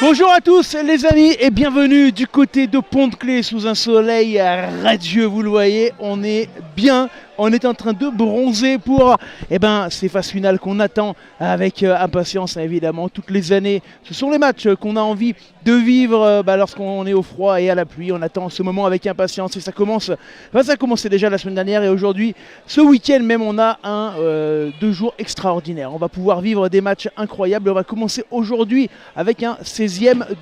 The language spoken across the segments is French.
Bonjour à tous les amis et bienvenue du côté de Pont-de-Claix sous un soleil radieux, vous le voyez, on est bien, on est en train de bronzer pour ces phases finales qu'on attend avec impatience évidemment toutes les années. Ce sont les matchs qu'on a envie de vivre lorsqu'on est au froid et à la pluie, on attend ce moment avec impatience et ça a commencé déjà la semaine dernière et aujourd'hui, ce week-end même on a deux jours extraordinaires. On va pouvoir vivre des matchs incroyables, on va commencer aujourd'hui avec un 16e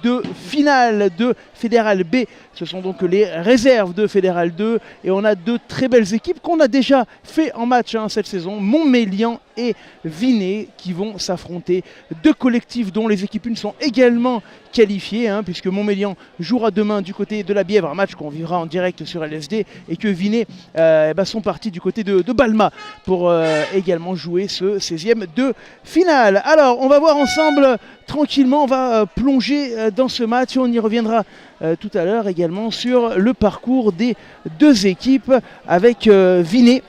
de finale de Fédéral B. Ce sont donc les réserves de Fédéral 2 et on a deux très belles équipes qu'on a déjà fait en match cette saison, Montmélian et Vinay qui vont s'affronter. Deux collectifs dont les équipes 1 sont également qualifiés puisque Montmélian jouera demain du côté de la Bièvre, un match qu'on vivra en direct sur LSD et que Vinay sont partis du côté de Balma pour également jouer ce 16e de finale. Alors on va voir ensemble tranquillement, on va plonger dans ce match et on y reviendra tout à l'heure également sur le parcours des deux équipes avec Vinay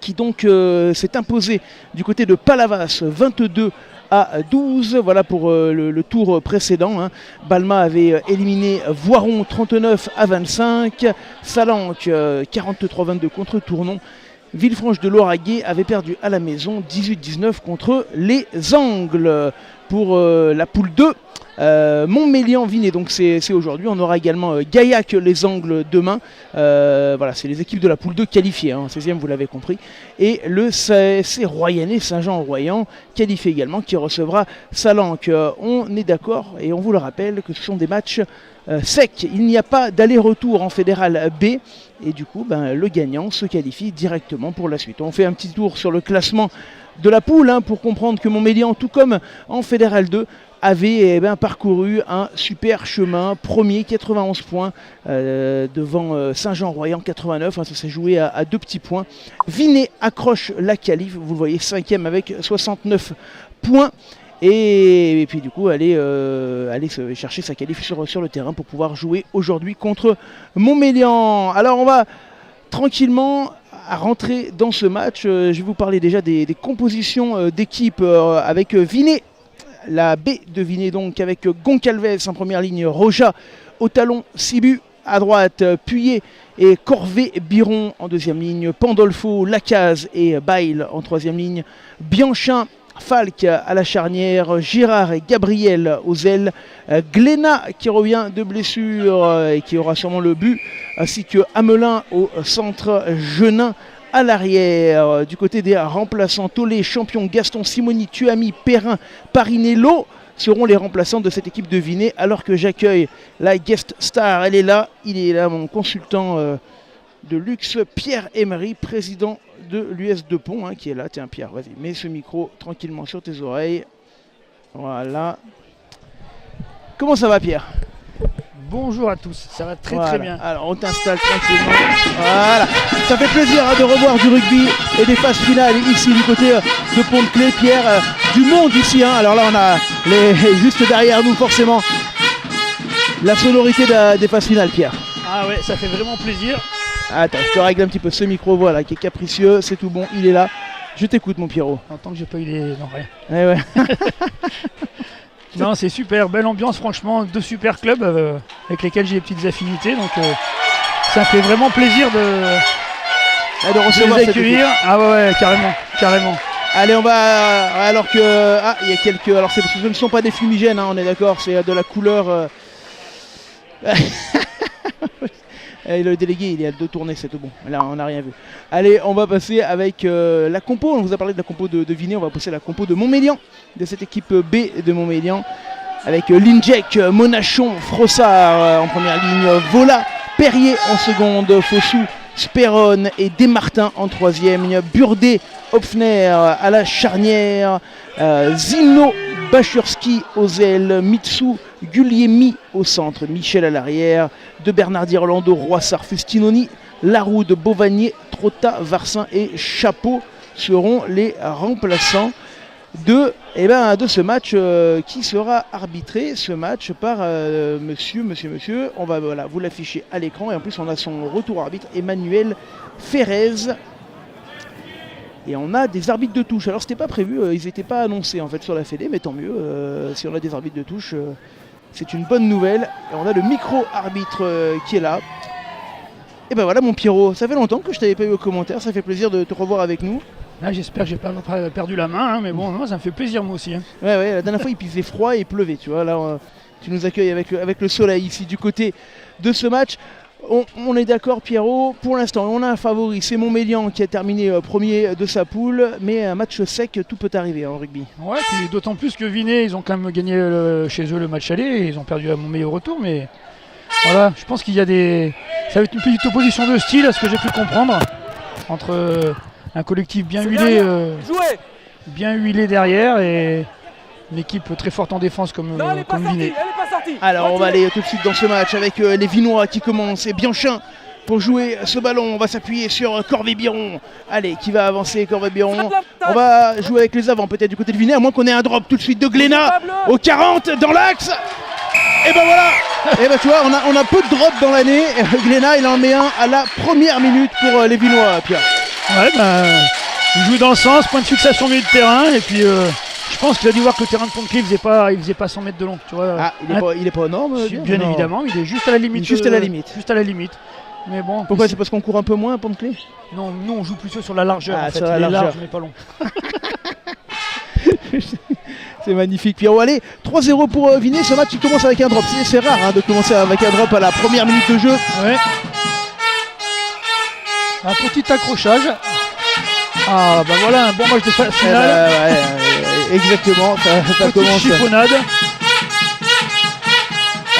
qui donc s'est imposé du côté de Palavas 22-12, voilà pour le tour précédent. Balma avait éliminé Voiron 39-25, Salanque 43-22 contre Tournon. Villefranche de Lauragais avait perdu à la maison 18-19 contre les Angles. Pour la poule 2, Montmélian Vinay, donc c'est aujourd'hui. On aura également Gaillac les Angles demain. Voilà, c'est les équipes de la poule 2 qualifiées, 16e vous l'avez compris. Et le CSC Royanais Saint-Jean-Royan qualifié également, qui recevra Salanque. On est d'accord et on vous le rappelle que ce sont des matchs secs. Il n'y a pas d'aller-retour en Fédéral B. Et du coup, le gagnant se qualifie directement pour la suite. On fait un petit tour sur le classement de la poule pour comprendre que Montmélian, tout comme en Fédéral 2, avait parcouru un super chemin. Premier, 91 points devant Saint-Jean-Royan, 89. Ça s'est joué à 2 petits points. Vinay accroche la qualif, vous le voyez, 5e avec 69 points. Et puis du coup, aller chercher sa qualif sur le terrain pour pouvoir jouer aujourd'hui contre Montmélian. Alors on va tranquillement à rentrer dans ce match. Je vais vous parler déjà des compositions d'équipe avec Vinay. La B de Vinay donc avec Goncalves en première ligne, Roja au talon, Sibu à droite, Puyer et Corvet-Biron en deuxième ligne, Pandolfo, Lacaze et Bail en troisième ligne, Bianchin, Falk à la charnière, Girard et Gabriel aux ailes, Glénat qui revient de blessure et qui aura sûrement le but, ainsi que Hamelin au centre, Genin à l'arrière. Du côté des remplaçants, Tollet, Champion, Gaston, Simoni, Tuami, Perrin, Parinello seront les remplaçants de cette équipe de Vinay, alors que j'accueille la guest star. Il est là mon consultant de luxe, Pierre Emery, président de l'US de Pont, qui est là. Tiens Pierre, vas-y, mets ce micro tranquillement sur tes oreilles. Voilà. Comment ça va Pierre ? Bonjour à tous, ça va très voilà. très bien. Alors on t'installe tranquillement. Voilà. Ça fait plaisir de revoir du rugby et des phases finales ici du côté de Pont-de-Claix, Pierre. Du monde ici. Alors là on a juste derrière nous forcément la sonorité des phases finales, Pierre. Ah ouais, ça fait vraiment plaisir. Attends, je te règle un petit peu ce micro, voilà, qui est capricieux, c'est tout bon, il est là. Je t'écoute mon Pierrot. En tant que j'ai pas eu les... Non, rien. Ouais. Non, c'est super, belle ambiance franchement, deux super clubs avec lesquels j'ai des petites affinités, donc ça fait vraiment plaisir de recevoir les accueillir. Ah ouais, carrément. Allez, on va... Alors que... il y a quelques... Alors ce ne sont pas des fumigènes, on est d'accord, c'est de la couleur... Le délégué il est à deux tournées, c'est tout bon. Là on n'a rien vu. Allez, on va passer avec la compo. On vous a parlé de la compo de Vinay, on va passer à la compo de Montmélian, de cette équipe B de Montmélian. Avec Linjek, Monachon, Frossard en première ligne, Vola, Perrier en seconde, Fossou, Sperron et Desmartins en troisième ligne, Burdet, Hopfner à la charnière, Zino, Bachurski aux ailes, Mitsu, Guglielmi au centre, Michel à l'arrière, de Bernardi, Orlando, Roissard, Festinoni, Laroude, Beauvagnier, Trotta, Varsin et Chapeau seront les remplaçants de ce match qui sera arbitré, ce match par monsieur, on va vous l'afficher à l'écran et en plus on a son retour arbitre, Emmanuel Ferrez. Et on a des arbitres de touche. Alors c'était pas prévu, ils n'étaient pas annoncés en fait sur la Fédé, mais tant mieux. Si on a des arbitres de touche, C'est une bonne nouvelle. Et on a le micro-arbitre qui est là. Et ben voilà mon Pierrot, ça fait longtemps que je t'avais pas eu au commentaire, ça fait plaisir de te revoir avec nous. Ah, j'espère que j'ai pas perdu la main, hein, mais bon, moi, ça me fait plaisir moi aussi. Hein. Ouais, la dernière fois il faisait froid et il pleuvait, tu vois. Là, tu nous accueilles avec le soleil ici du côté de ce match. On est d'accord Pierrot, pour l'instant on a un favori, c'est Montmélian qui a terminé premier de sa poule, mais un match sec, tout peut arriver en rugby. Ouais, puis d'autant plus que Vinay, ils ont quand même gagné chez eux le match aller, et ils ont perdu à Montmélian au retour, mais voilà, je pense qu'il y a ça va être une petite opposition de style à ce que j'ai pu comprendre, entre un collectif bien huilé derrière et une équipe très forte en défense comme Vinay. Alors on va aller tout de suite dans ce match avec les Vinois qui commencent et Bianchin pour jouer ce ballon. On va s'appuyer sur Corvé-Biron. Allez, qui va avancer Corvé-Biron. On va jouer avec les avants peut-être du côté de Vinay, à moins qu'on ait un drop tout de suite de Glénat au 40 dans l'axe. Et ben voilà. Et ben tu vois, on a peu de drop dans l'année. Glénat il en met un à la première minute pour les Vinois, Pierre. Ouais, il joue dans le sens, point de fixation milieu de terrain, et puis je pense qu'il a dû voir que le terrain de Pont-de-Clé il faisait pas 100 mètres de long, tu vois. Ah, il est pas énorme, bien évidemment, il est juste à la limite. Juste à la limite. Juste à la limite. Mais bon. Pourquoi, c'est parce qu'on court un peu moins à Pont-de-Clé? Non, nous on joue plutôt sur la largeur. Ah, en fait. sur la Il est largeur. large mais pas long. C'est magnifique. Pierrot, allez, 3-0 pour Vinay. Ce match il commence avec un drop. C'est rare hein, de commencer avec un drop à la première minute de jeu. Ouais. Un petit accrochage. Ah bah voilà, un bon match de finale. Exactement, ça commence. Chiffonnade.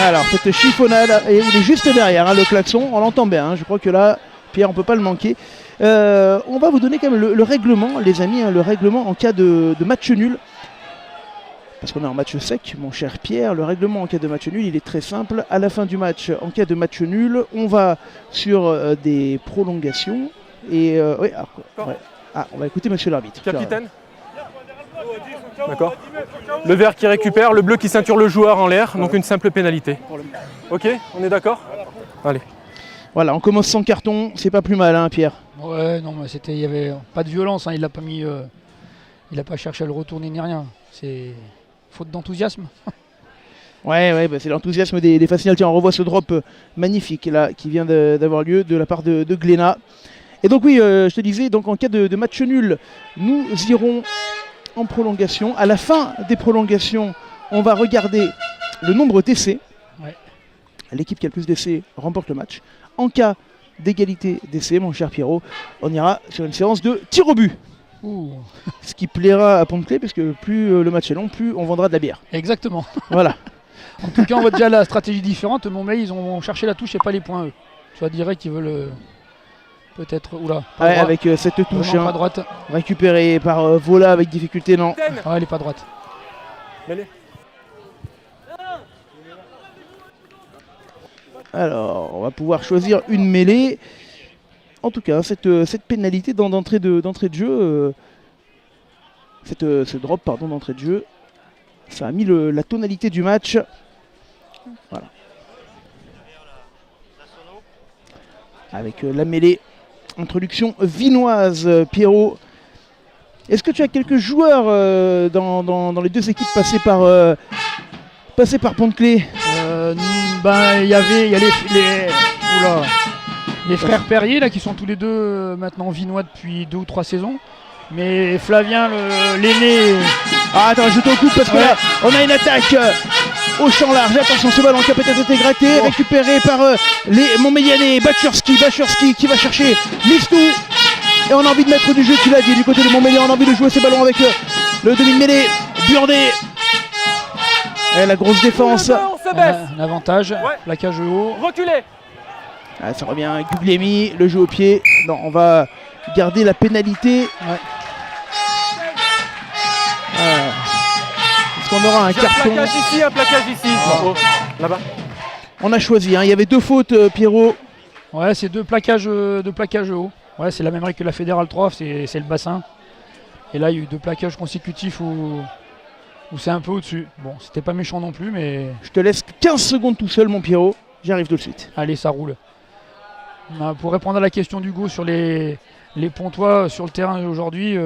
Alors, cette chiffonnade, et il est juste derrière, hein, le klaxon, on l'entend bien. Hein, je crois que là, Pierre, on peut pas le manquer. On va vous donner quand même le règlement, les amis, hein, le règlement en cas de match nul. Parce qu'on est en match sec, mon cher Pierre. Le règlement en cas de match nul, il est très simple. À la fin du match, en cas de match nul, on va sur des prolongations. Et oui, alors, ouais. Ah, on va écouter monsieur l'arbitre. Capitaine. D'accord. Le vert qui récupère, le bleu qui ceinture le joueur en l'air, donc une simple pénalité. Ok, on est d'accord? Allez. Voilà, on commence sans carton, c'est pas plus mal, hein, Pierre. Ouais, non, mais il y avait pas de violence, hein, il n'a pas mis, il a pas cherché à le retourner ni rien. C'est faute d'enthousiasme. Ouais, bah c'est l'enthousiasme des Fascinal. Tiens, on revoit ce drop magnifique là qui vient d'avoir lieu de la part de Glénat. Et donc oui, je te disais, donc en cas de match nul, nous irons en prolongation. À la fin des prolongations, on va regarder le nombre d'essais. Ouais. L'équipe qui a le plus d'essais remporte le match. En cas d'égalité d'essais, mon cher Pierrot, on ira sur une séance de tir au but. Ouh. Ce qui plaira à Pont-de-Clé, parce que plus le match est long, plus on vendra de la bière. Exactement. Voilà. En tout cas, on voit déjà la stratégie différente. Montmélian, ils ont cherché la touche et pas les points, eux. Tu vois, direct, ils veulent peut-être. Oula. Ouais, avec cette touche pas droite. Récupérée par Vola avec difficulté, non. Ah, elle est pas droite. Alors, on va pouvoir choisir une mêlée. En tout cas, cette pénalité d'entrée de jeu, ce drop d'entrée de jeu, ça a mis la tonalité du match. Voilà. Avec la mêlée, introduction vinoise, Pierrot. Est-ce que tu as quelques joueurs dans les deux équipes passées par Pont-de-Clé? Il y a les frères Perrier là, qui sont tous les deux maintenant vinois depuis 2 ou 3 saisons. Mais Flavien, l'aîné. Ah, attends, je te coupe parce que là, on a une attaque au champ large. Attention, ce ballon qui a peut-être été gratté, récupéré par les Montmélianais. Bachurski qui va chercher Mistou. Et on a envie de mettre du jeu, tu l'as dit, du côté de Montmélian. On a envie de jouer ces ballons avec le demi-mêlée. Burdé. Et la grosse défense. Un avantage, plaquage haut. Reculez. Ah, ça revient à Guglielmi, le jeu au pied. Non, on va garder la pénalité. Ouais. Est-ce qu'on aura un carton? Un plaquage ici. Là-bas. On a choisi, hein. Il y avait 2 fautes, Pierrot. Ouais, c'est 2 plaquages haut. Ouais, c'est la même règle que la Fédérale 3, c'est le bassin. Et là, il y a eu 2 plaquages consécutifs où c'est un peu au-dessus. Bon, c'était pas méchant non plus, mais... Je te laisse 15 secondes tout seul, mon Pierrot. J'arrive tout de suite. Allez, ça roule. Pour répondre à la question d'Hugo sur les Pontois sur le terrain aujourd'hui,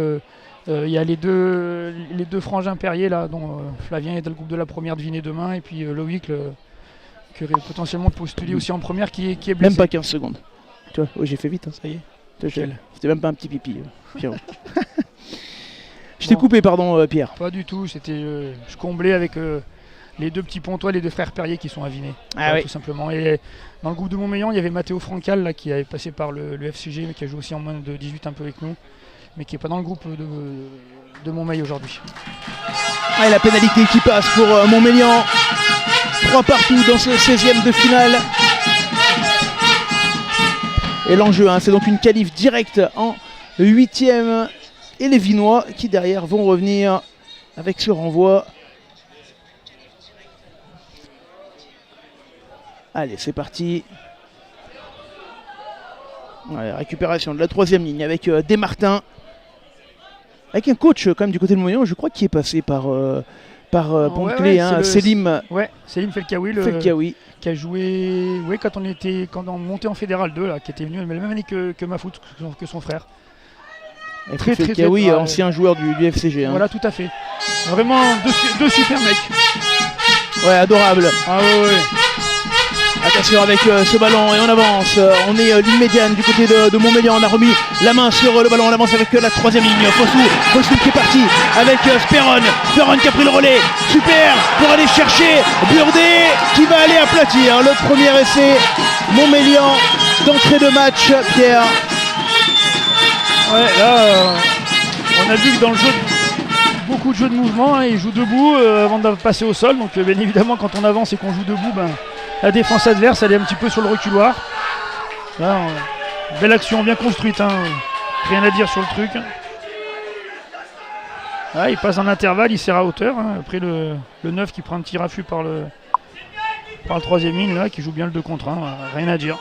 Il y a les deux frangins Perrier là, dont Flavien est dans le groupe de la première de Vinet demain, et puis Loïc qui aurait potentiellement postulé aussi en première qui est blessé. Même pas 15 secondes. Tu vois, j'ai fait vite, hein, ça y est. C'était même pas un petit pipi, Pierrot. Je t'ai coupé, pardon, Pierre. Pas du tout, c'était je comblais avec les deux petits Pontois, les deux frères Perrier qui sont à Vinet, oui. tout simplement. Et dans le groupe de Montmélian, il y avait Mathéo Francal là, qui avait passé par le FCG, mais qui a joué aussi en moins de 18 un peu avec nous, mais qui n'est pas dans le groupe de Montmélian aujourd'hui. Et la pénalité qui passe pour Montmélian. 3 partout dans ce 16e de finale. Et l'enjeu, c'est donc une qualif directe en 8e. Et les Vinois qui derrière vont revenir avec ce renvoi. Allez, c'est parti. Ouais, récupération de la 3e ligne avec Desmartins. Avec un coach quand même du côté de Montmélian, je crois, qui est passé par Pont-de-Clé, Selim. Ouais, Selim Felkaoui, qui a joué quand on montait en Fédéral 2, là, qui était venu la même année que Mafout, que son frère. Et Felkaoui, ancien joueur du FCG. Voilà, tout à fait. Vraiment deux super mecs. Ouais, adorable. Ah ouais. Attention avec ce ballon et on avance. On est ligne médiane du côté de Montmélian. On a remis la main sur le ballon. On avance avec la 3e ligne. Fossou qui est parti avec Speron. Speron qui a pris le relais. Super pour aller chercher Burdé qui va aller aplatir le premier essai. Montmélian d'entrée de match, Pierre. Ouais, là, on a vu que dans le jeu, beaucoup de jeux de mouvement, ils jouent debout avant de passer au sol. Donc bien évidemment, quand on avance et qu'on joue debout, la défense adverse, elle est un petit peu sur le reculoir. Là, belle action, bien construite, rien à dire sur le truc. Là, il passe en intervalle, il sert à hauteur. Après le 9 qui prend un petit raffut par le 3e ligne, là, qui joue bien le 2 contre 1. Rien à dire.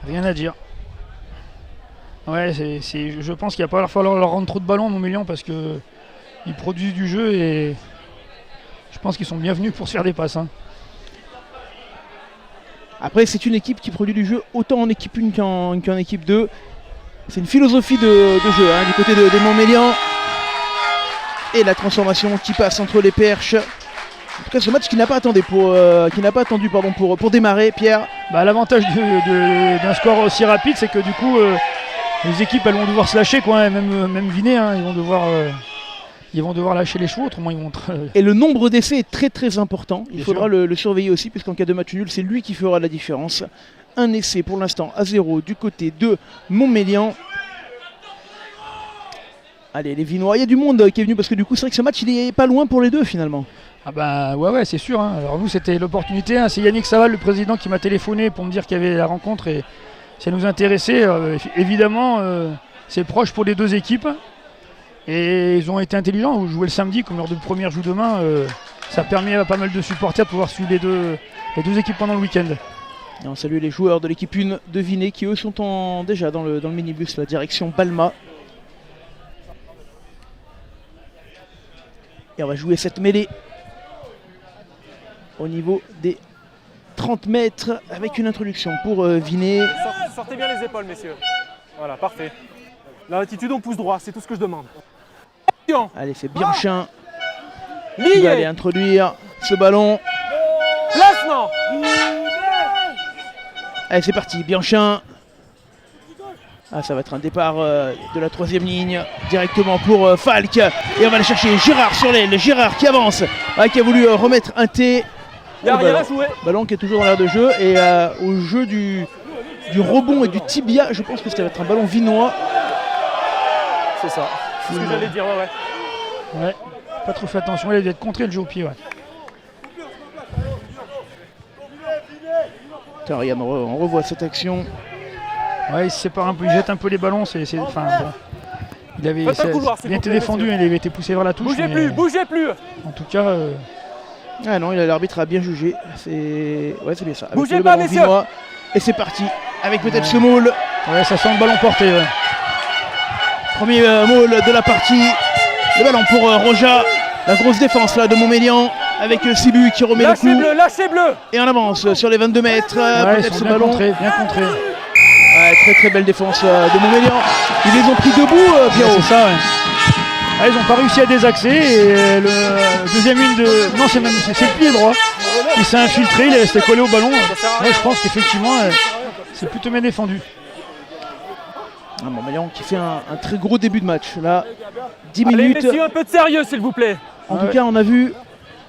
Rien à dire. Ouais, je pense qu'il va pas falloir leur rendre trop de ballons à Montmélian parce qu'ils produisent du jeu et je pense qu'ils sont bienvenus pour se faire des passes. Après, c'est une équipe qui produit du jeu autant en équipe 1 qu'en équipe 2. C'est une philosophie de jeu du côté des Montmélian. Et la transformation qui passe entre les perches. En tout cas, ce match qui n'a pas attendu pour démarrer, Pierre. L'avantage d'un score aussi rapide, c'est que du coup, les équipes elles vont devoir se lâcher, quoi. Même Vinet, ils vont devoir lâcher les chevaux, autrement ils vont. Et le nombre d'essais est très très important. Il faudra le surveiller aussi, puisqu'en cas de match nul, c'est lui qui fera la différence. Un essai pour l'instant à 0 du côté de Montmélian. Allez, les Vinois, il y a du monde qui est venu parce que du coup, c'est vrai que ce match il est pas loin pour les deux finalement. Ouais, c'est sûr. Alors nous, c'était l'opportunité. C'est Yannick Saval, le président, qui m'a téléphoné pour me dire qu'il y avait la rencontre et ça nous intéressait. Évidemment, c'est proche pour les deux équipes. Et ils ont été intelligents. Vous jouez le samedi, comme leurs deux premières jouent demain. Ça permet à pas mal de supporters de pouvoir suivre les deux équipes pendant le week-end. Et on salue les joueurs de l'équipe 1 de Vinet qui eux sont déjà dans le minibus, la direction Balma. Et on va jouer cette mêlée au niveau des 30 mètres avec une introduction pour Vinet. Sortez bien les épaules, messieurs. Voilà, parfait. La attitude, on pousse droit, c'est tout ce que je demande. Allez, c'est Bianchin qui va aller introduire ce ballon. Placement. Allez, c'est parti, Bianchin. Ça va être un départ de la 3e ligne directement pour Falk. Et on va aller chercher Gérard sur l'aile. Gérard qui avance, qui a voulu remettre un T. Il n'y a rien à jouer. Ballon qui est toujours dans l'air de jeu. Et au jeu du rebond et du tibia, je pense que ça va être un ballon vinois. C'est ça. C'est ce que j'allais dire, ouais. Pas trop fait attention, il a dû être contré le jeu au pied, Tiens, regarde, on revoit cette action. Ouais, il se sépare un peu, il jette un peu les ballons. Il avait bien été défendu, il avait été poussé vers la touche. Bougez plus. En tout cas. Non, l'arbitre a bien jugé. C'est bien ça. Bougez pas, messieurs. Et c'est parti. Avec peut-être ce maul. Ouais, ça sent le ballon porté. Ouais. Premier maul de la partie. Le ballon pour Roja. La grosse défense là de Montmélian. Avec Sibu qui remet le coup. Lâchez bleu. Et on avance sur les 22 mètres. Ouais, peut-être ce ballon. Bien contré. Ouais, très très belle défense de Montmélian. Ils les ont pris debout, Pierrot. C'est ça, ouais. Ah, ils n'ont pas réussi à désaxer et le deuxième une de. Non, c'est le pied droit. Il s'est infiltré, il est resté collé au ballon. Ouais, je pense qu'effectivement, c'est plutôt bien défendu. Ah, Montmélian qui fait un très gros début de match. Là, 10 Allez, minutes. messieurs, un peu de sérieux, s'il vous plaît. En tout cas, on a vu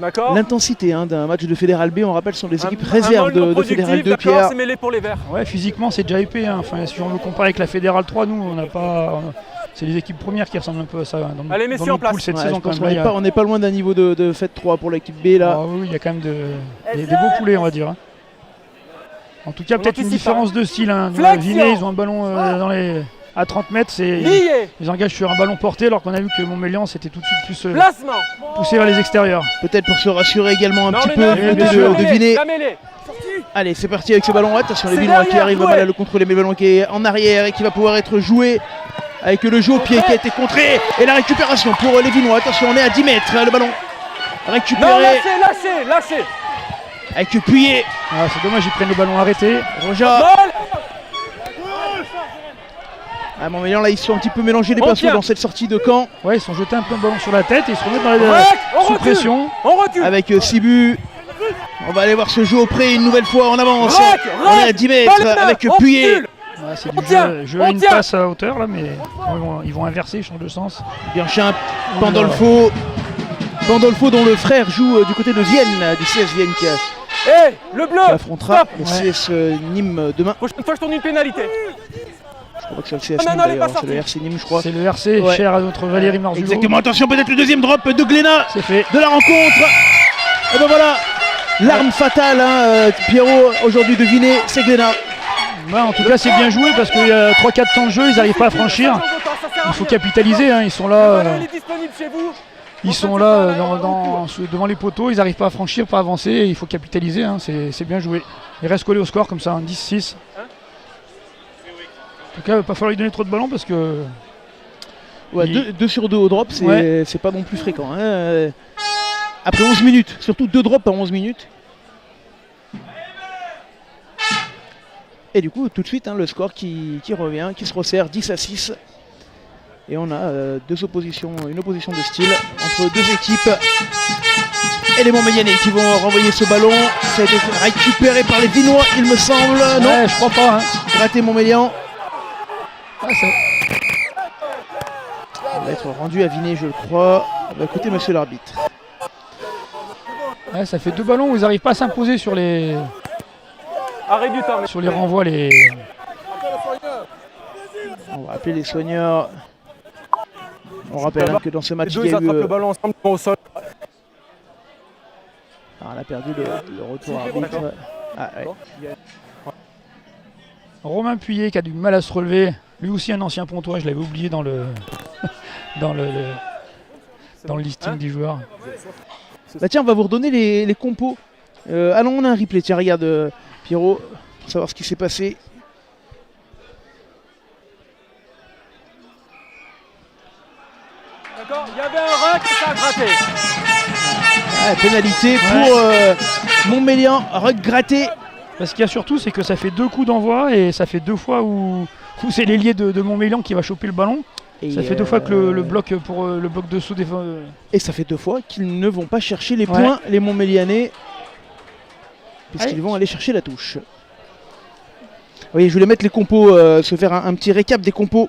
D'accord. l'intensité d'un match de Fédéral B. On rappelle, ce sont les équipes Un réserves mollement de Fédéral 2, productif, d'accord, Pierre. c'est mêlé pour les Verts. Ouais, physiquement, c'est déjà épais. Hein. Enfin, si on le compare avec la Fédérale 3, nous, on n'a pas. C'est les équipes premières qui ressemblent un peu à ça. Dans, Allez, messieurs, dans en nos place. poules cette Ouais, saison, je quand pense même. qu'on Là, n'est pas loin d'un niveau de Fête 3 pour l'équipe B. Là. Ah oui, il y a quand même des beaux poulets, on va dire. Hein. En tout cas, On peut-être une anticipe différence de style. Hein. Flexion. Vinet, ils ont un ballon à 30 mètres. Lié. Ils engagent sur un ballon porté, alors qu'on a vu que Montmélian, c'était tout de suite plus Placement. poussé vers les extérieurs. Peut-être pour se rassurer également un Non, petit mais peu non, du mais côté bien bien, sûr. de la Vinet. La mêlée. Allez, c'est parti avec ce ballon. Attention, les C'est Vinois qui derrière, arrivent ouais. mal à le contrôler, mais le ballon qui est en arrière et qui va pouvoir être joué avec le jeu au pied qui a été contré. Et la récupération pour les Vinois. Attention, on est à 10 mètres. Le ballon Non, récupéré lâchez. avec Puyer. Ah, c'est dommage, ils prennent le ballon arrêté. Roja. Ball. À Montmélian, là, ils sont un petit peu mélangés les On pinceaux tient. dans cette sortie de camp. Ouais, ils sont jetés un peu un ballon sur la tête et ils se remettent dans les Break, on sous recule. pression. On recule. Avec Sibu. On va aller voir ce jeu au pré une nouvelle fois en avance. Rack, On est à 10 mètres balle avec on Puyer. recule. Ouais, c'est On du tient, jeu on à une tient. passe à hauteur là, mais ils vont inverser, ils changent de sens. Bianchin, Pandolfo. Pandolfo dont le frère joue du côté de Vienne, du CS Vienne qui Le bleu. affrontera Stop. le Ouais. CS Nîmes demain. Prochaine fois, je tourne une pénalité. Je crois que c'est le CS Non, Nîmes non, elle est d'ailleurs, pas c'est le sortie. RC Nîmes je crois. C'est le RC, Ouais. cher à notre Valérie Marzulo. Exactement, attention peut-être le deuxième drop de Glénat C'est fait. de la rencontre. Et ben voilà, l'arme fatale, Pierrot, aujourd'hui de Vinet, c'est Glénat. Ouais, en tout cas, c'est bien joué parce qu'il y a 3-4 temps de jeu, ils n'arrivent pas à franchir. Il faut capitaliser, hein, ils sont là. Il est disponible chez vous. Ils sont là devant les poteaux, ils n'arrivent pas à franchir, pas à avancer, et il faut capitaliser, hein, c'est bien joué. Ils restent collés au score comme ça, hein, 10-6. En tout cas, il ne va pas falloir lui donner trop de ballons parce que. Ouais, 2 sur 2 au drop, c'est Ouais. c'est pas non plus fréquent. Hein. Après 11 minutes, surtout 2 drops en 11 minutes. Et du coup, tout de suite, le score qui revient, qui se resserre 10-6. Et on a une opposition de style entre deux équipes. Et les Montmélianais qui vont renvoyer ce ballon. Ça a été récupéré par les Vinois, il me semble. Non, Ouais, je crois pas. Hein. gratté Montmélian. Ah, ça- Ça va être rendu à Vinet, je le crois. Bah, écoutez, monsieur l'arbitre. ouais, ça fait 2 ballons où ils n'arrivent pas à s'imposer sur les Arrêt du temps. renvois. On va appeler les soigneurs. On rappelle que dans ce match, Les il deux, y ils a eu. attrapent le ballon ensemble, ils vont au sol. On a perdu le retour arbitre. Ah, ouais. Romain Puyer qui a du mal à se relever. Lui aussi un ancien pontois, je l'avais oublié dans le dans le listing Hein des joueurs. Bah tiens, on va vous redonner les compos. Allons, on a un replay. Tiens, regarde, Pierrot, pour savoir ce qui s'est passé. D'accord. Il y avait un rack et ça a gratté. Ah, pénalité pour Montmélian, regretté. Parce qu'il y a surtout, c'est que ça fait 2 coups d'envoi et ça fait 2 fois où c'est l'ailier de Montmélian qui va choper le ballon. Et Ça fait 2 fois que le bloc pour le bloc de saut Et ça fait 2 fois qu'ils ne vont pas chercher les Ouais. points, les Montmélianais, puisqu'ils Allez. vont aller chercher la touche. Oui, je voulais mettre les compos, se faire un petit récap des compos.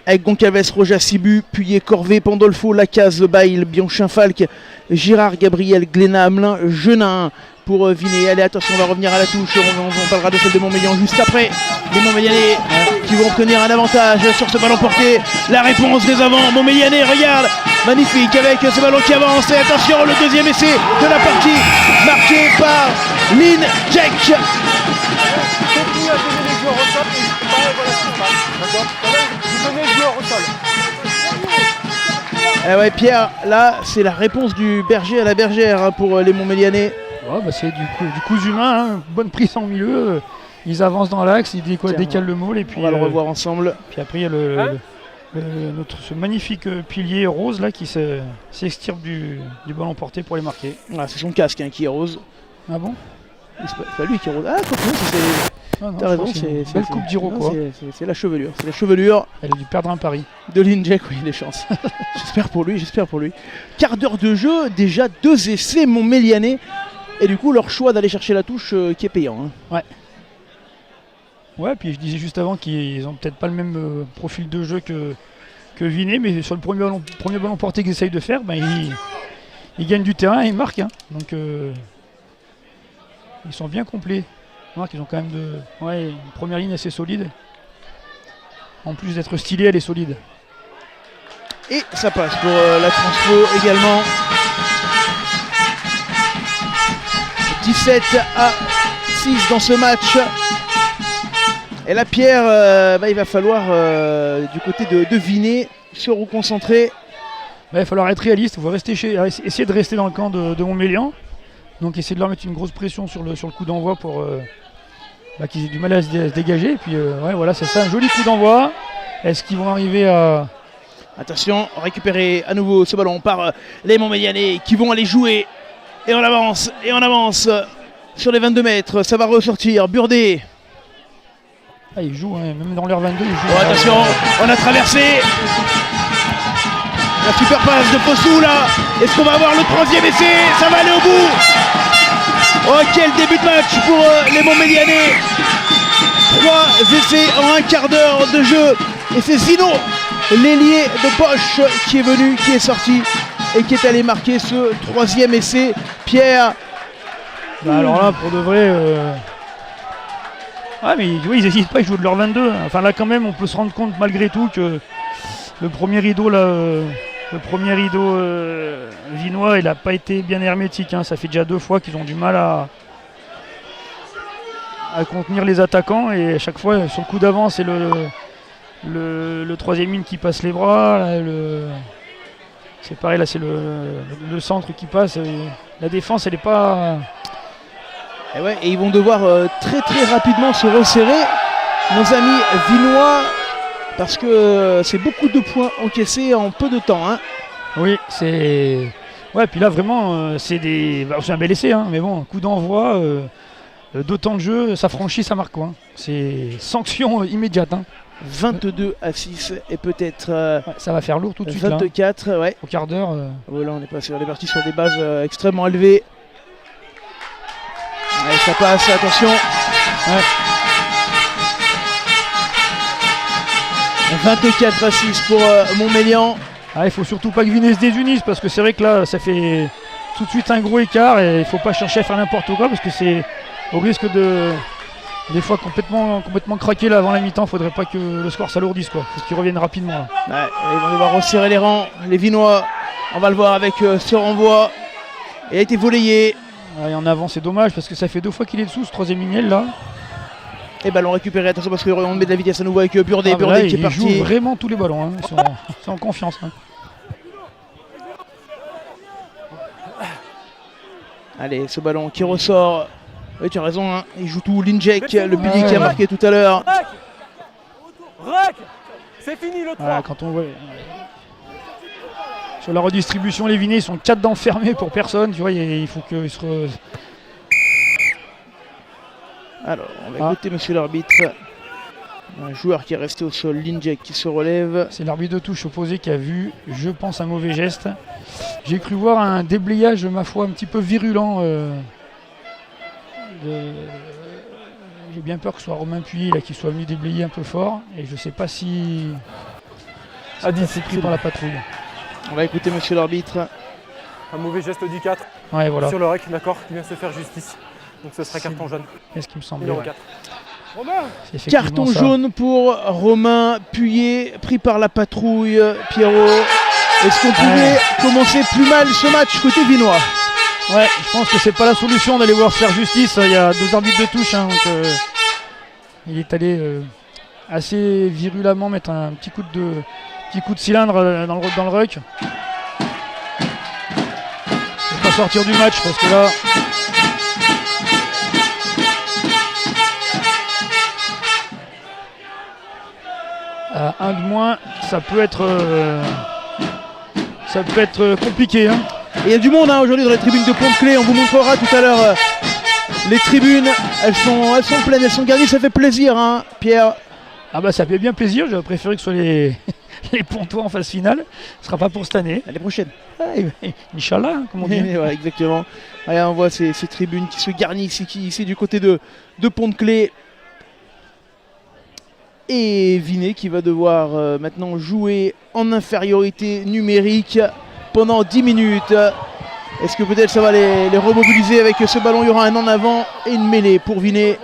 Avec Goncalves, Roja, Sibu, Puyer, Corvé, Pandolfo, Lacaze, Bail, Bianchin, Falk, Girard, Gabriel, Glénat, Hamelin, Genin pour Vinet. Allez, attention, on va revenir à la touche. On parlera de celle de Montmélian juste après. Les Montmélianais qui vont obtenir un avantage sur ce ballon porté. La réponse des avants. Montmélianais, regarde, magnifique avec ce ballon qui avance. Et attention, le deuxième essai de la partie marqué par Lin Jack. Continue à donner les joueurs au sol et je sais pas, voilà ce qui se passe. D'accord. Vous donnez les joueurs au sol. Eh ouais, Pierre, là, c'est la réponse du berger à la bergère pour les Montmélianais. Ouais, bah c'est du coup humain, hein. Bonne prise en milieu. Ils avancent dans l'axe, ils décalent le môle et puis On va le revoir ensemble. Puis après il y a ce magnifique pilier rose là qui s'extirpe du ballon porté pour les marquer. Ah, c'est son casque qui est rose. Ah bon? C'est pas lui qui est rose. Ah, quoi que non, Ah non, T'as je raison, pense que c'est une c'est belle coupe d'Iro, non, quoi. c'est la chevelure. C'est la chevelure Elle a dû perdre un pari. de Linjek, oui, des chances. J'espère pour lui, j'espère pour lui. Quart d'heure de jeu, déjà 2 essais montmélianais. Et du coup, leur choix d'aller chercher la touche qui est payant. Hein. Ouais, puis je disais juste avant qu'ils ont peut-être pas le même profil de jeu que Vinet, mais sur le premier ballon porté qu'ils essayent de faire, ben, ils gagnent du terrain et ils marquent. Hein. Donc ils sont bien complets. Remarque, ils ont quand même une première ligne assez solide. En plus d'être stylée, elle est solide. Et ça passe pour la transfo également. 17 à 6 dans ce match. Et là, Pierre, il va falloir, du côté de Vinet, se reconcentrer. Il va falloir être réaliste, il faut essayer de rester dans le camp de Montmélian. Donc essayer de leur mettre une grosse pression sur le coup d'envoi pour qu'ils aient du mal à se dégager. Et puis voilà, c'est ça, un joli coup d'envoi. Est-ce qu'ils vont arriver à... Attention, récupérer à nouveau ce ballon par les Montmélianais qui vont aller jouer. Et on avance sur les 22 mètres. Ça va ressortir. Burdet. Ah, ils jouent, hein, même dans leur 22, ils jouent. Oh, attention, on a traversé. La super passe de Fossou là. Est-ce qu'on va avoir le 3e essai? Ça va aller au bout. Oh, quel début de match pour les Montmélianais. 3 essais en un quart d'heure de jeu. Et c'est Zino, l'ailier de poche, qui est venu, qui est sorti et qui est allé marquer ce 3e essai. Pierre. Alors là, pour de vrai... Ah mais oui, ils n'hésitent pas, ils jouent de leur 22. Enfin là quand même, on peut se rendre compte malgré tout que le premier rideau vinois, il n'a pas été bien hermétique. Hein. Ça fait déjà 2 fois qu'ils ont du mal à contenir les attaquants. Et à chaque fois, sur le coup d'avant, c'est le 3e ligne qui passe les bras. Là, c'est pareil, là c'est le centre qui passe. La défense, elle n'est pas... Et ils vont devoir très très rapidement se resserrer, nos amis vinois, parce que c'est beaucoup de points encaissés en peu de temps. Hein. Oui, c'est... Ouais, puis là vraiment, c'est un bel essai, hein, mais bon, coup d'envoi, d'autant de jeu, ça franchit, ça marque. Quoi. C'est sanction immédiate. Hein. 22 à 6 et peut-être ça va faire lourd tout de suite. 24, là, au quart d'heure. Voilà, on est parti sur des bases extrêmement élevées. Allez, ça passe, attention. Ouais. 24 à 6 pour Montmélian. Il faut surtout pas que Vinet se désunisse parce que c'est vrai que là ça fait tout de suite un gros écart et il faut pas chercher à faire n'importe quoi parce que c'est au risque de des fois complètement craquer là avant la mi-temps. Faudrait pas que le score s'alourdisse, quoi. Faut qu'ils reviennent rapidement là. Ouais, ils vont devoir resserrer les rangs, les Vinois. On va le voir avec ce renvoi. Il a été volleyé. Et en avant c'est dommage parce que ça fait 2 fois qu'il est dessous ce 3e lignel là. Et ballon récupéré, attention parce qu'on met de la vitesse à nouveau avec Burdet. Burdet qui est parti. Ils jouent vraiment tous les ballons, hein. Ils sont en confiance. Hein. Allez, ce ballon qui ressort. Oui, tu as raison, hein. Il joue tout. Linjek, le pilier qui a marqué tout à l'heure. C'est fini le 3. Voilà, quand on voit... Sur la redistribution, les Vinets sont 4 dents fermées pour personne. Tu vois, il faut qu'ils se... Alors, on va écouter monsieur l'arbitre. Un joueur qui est resté au sol, Linjek qui se relève. C'est l'arbitre de touche opposé qui a vu, je pense, un mauvais geste. J'ai cru voir un déblayage, ma foi, un petit peu virulent. J'ai bien peur que ce soit Romain Puy là, qui soit venu déblayer un peu fort. Et je ne sais pas si... c'est pris par la patrouille. On va écouter monsieur l'arbitre. Un mauvais geste du 4. Ouais, voilà. Sur le rec, d'accord, qui vient se faire justice. Donc ce sera carton jaune. Qu'est-ce qui me semble Numéro 4. Carton jaune pour Romain Puyer, pris par la patrouille. Pierrot, est-ce qu'on pouvait commencer plus mal ce match côté vinois? Ouais, je pense que c'est pas la solution d'aller voir se faire justice. Il y a 2 arbitres de touche, hein, donc il est allé assez virulemment mettre un petit coup de cylindre dans le ruck. Il ne faut pas sortir du match parce que là... un de moins, ça peut être compliqué. Hein. Et il y a du monde hein, aujourd'hui dans les tribunes de Pont-de-Clé. On vous montrera tout à l'heure les tribunes elles sont pleines, elles sont garnies, ça fait plaisir, hein, Pierre. Ah bah ça fait bien plaisir, j'aurais préféré que ce soit les, les Pontois en phase finale. Ce sera pas pour cette année. L'année prochaine. Inch'Allah, hein, comme on dit. Ouais, exactement. Allez, on voit ces tribunes qui se garnissent ici du côté de Pont-de-Clé. Et Vinay qui va devoir maintenant jouer en infériorité numérique pendant 10 minutes. Est-ce que peut-être ça va les remobiliser avec ce ballon? Il y aura un en avant et une mêlée pour Vinay.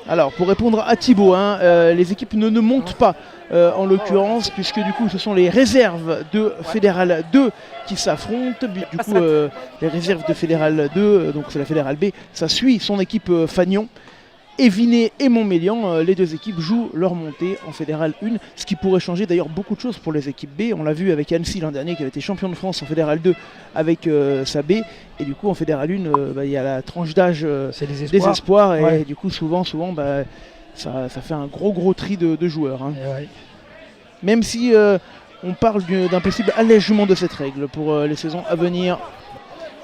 Alors pour répondre à Thibaut, hein, les équipes ne montent pas en l'occurrence, puisque du coup ce sont les réserves de Fédéral 2 qui s'affrontent. Du coup les réserves de Fédéral 2, donc c'est la Fédéral B, ça suit son équipe Fagnon. Et Vinay et Montmélian, les deux équipes jouent leur montée en Fédéral 1, ce qui pourrait changer d'ailleurs beaucoup de choses pour les équipes B. On l'a vu avec Annecy l'an dernier qui avait été champion de France en Fédéral 2 avec sa B. Et du coup en Fédéral 1, il y a la tranche d'âge des espoirs. Et ouais. du coup souvent ça fait un gros tri de joueurs. Hein. Ouais. Même si on parle d'un possible allègement de cette règle pour les saisons à venir.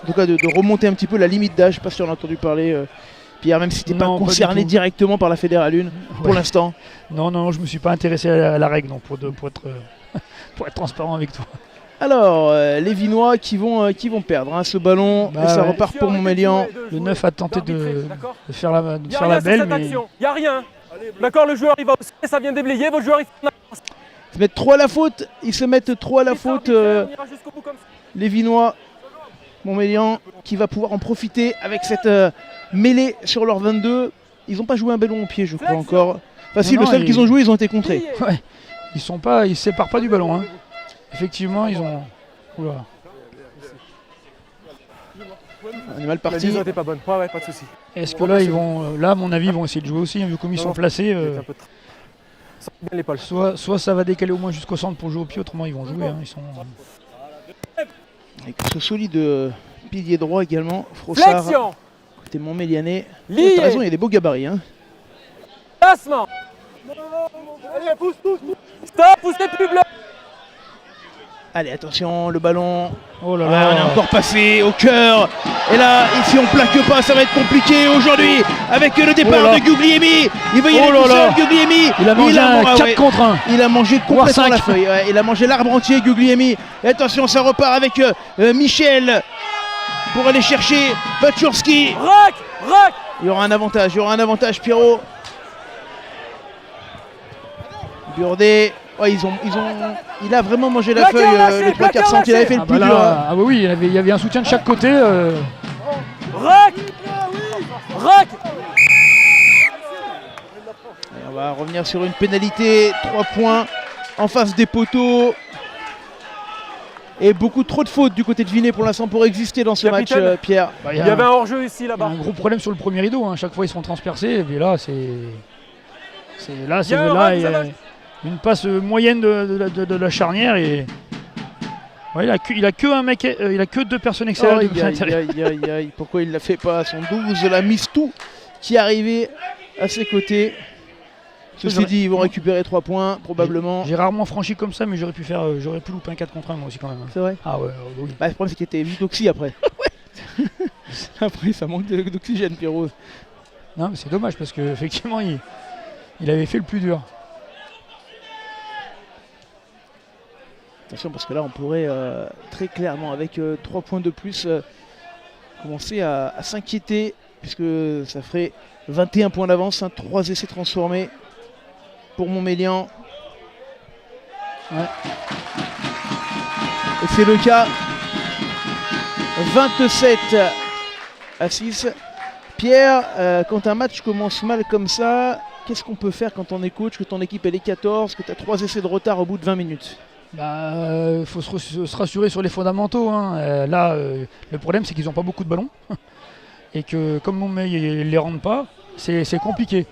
En tout cas de remonter un petit peu la limite d'âge, pas si on a entendu parler... Pierre, même si tu n'es pas concerné directement par la Fédérale 1 pour l'instant. Non, je ne me suis pas intéressé à la règle non, pour être transparent avec toi. Alors, les Vinois qui vont perdre ce ballon, et ça repart pour Montmélian. Le 9 a tenté de faire la belle, mais... Il n'y a rien. D'accord, le joueur il va aussi, ça vient déblayer, votre joueur il se mettent trop à la faute, ils se mettent trop à la faute, les Vinois. Montmélian qui va pouvoir en profiter avec cette mêlée sur leur 22. Ils n'ont pas joué un ballon au pied, je crois encore. Enfin si, le seul qu'ils ont joué, ils ont été contrés. Ouais. Ils se séparent pas du ballon. Hein. Effectivement, ils ont... Oula. On est mal parti. La n'était pas bonne. Ouais, pas de souci. Est-ce que là, là, à mon avis, ils vont essayer de jouer aussi, hein, vu comme ils sont placés. Soit ça va décaler au moins jusqu'au centre pour jouer au pied, autrement ils vont jouer. Hein, ils sont... Avec ce solide pilier droit également, Frossard, côté Montmélianais. T'as raison, il y a des beaux gabarits. Hein. Placement. Allez, pousse. Stop, poussez plus bleu. Allez, attention, le ballon. Oh là là. Ouais, on est encore passé au cœur. Et là, si on plaque pas, ça va être compliqué aujourd'hui avec le départ de Guglielmi. Il va y aller tout seul, Guglielmi. Il a mangé un 4 contre 1. Il a mangé complètement la feuille. Ouais, il a mangé l'arbre entier, Guglielmi. Et attention, ça repart avec Michel pour aller chercher Baczurski. Rock. Il y aura un avantage, Pierrot. Burdet. Ouais, il a vraiment mangé la feuille, le 3/4 centre, il avait fait le plus dur. Ah oui, il y avait un soutien de chaque côté. Rock. On va revenir sur une pénalité, 3 points en face des poteaux. Et beaucoup trop de fautes du côté de Vinay pour l'instant pour exister dans ce match, Pierre. Il y avait un hors-jeu ici, là-bas. Un gros problème sur le premier rideau, hein. Chaque fois ils sont transpercés, et puis là une passe moyenne de la charnière et ouais, il a que un mec, il a que 2 personnes extérieures. Aïe. Pourquoi il ne la fait pas à son 12, la Mistou qui est arrivé à ses côtés. Ceci dit, ils vont récupérer 3 points probablement. J'ai rarement franchi comme ça, mais j'aurais pu louper un 4 contre 1 moi aussi quand même. C'est vrai. Ah ouais, oui. Le problème c'est qu'il était vite d'oxy après. Après ça manque d'oxygène, Pierrot. Non mais c'est dommage parce qu'effectivement il avait fait le plus dur. Attention parce que là on pourrait très clairement avec 3 points de plus commencer à s'inquiéter puisque ça ferait 21 points d'avance, 3 essais transformés pour Montmélian. Ouais. Et c'est le cas. 27-6. Pierre, quand un match commence mal comme ça, qu'est-ce qu'on peut faire quand on est coach, que ton équipe elle est 14, que tu as 3 essais de retard au bout de 20 minutes? Il faut se rassurer sur les fondamentaux. Hein. Là, le problème c'est qu'ils n'ont pas beaucoup de ballons. Et que comme Montmélian ne les rendent pas, c'est compliqué.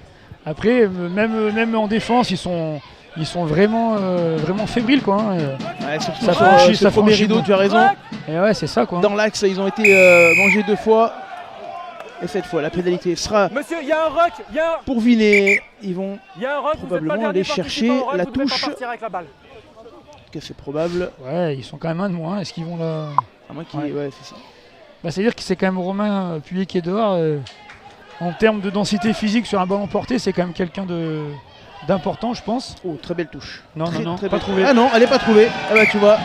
Après, même en défense, ils sont vraiment fébriles. Quoi, hein. Ouais, surtout ça premier rideau, tu as raison. Et ouais, c'est ça. Quoi. Dans l'axe, ils ont été mangés 2 fois. Et cette fois, la pénalité sera pour Vinay. Ils vont probablement aller chercher la touche. Que c'est probable. Ouais, ils sont quand même un de moins. Est-ce qu'ils vont là à moins qu'ils... ouais, c'est ça. Bah, c'est-à-dire que c'est quand même Romain Puyer qui est dehors. En termes de densité physique sur un ballon porté, c'est quand même quelqu'un d'important, je pense. Oh, très belle touche. Non, Très, non, très pas belle. trouvé. Ah non, elle est pas trouvée. Ah bah tu vois,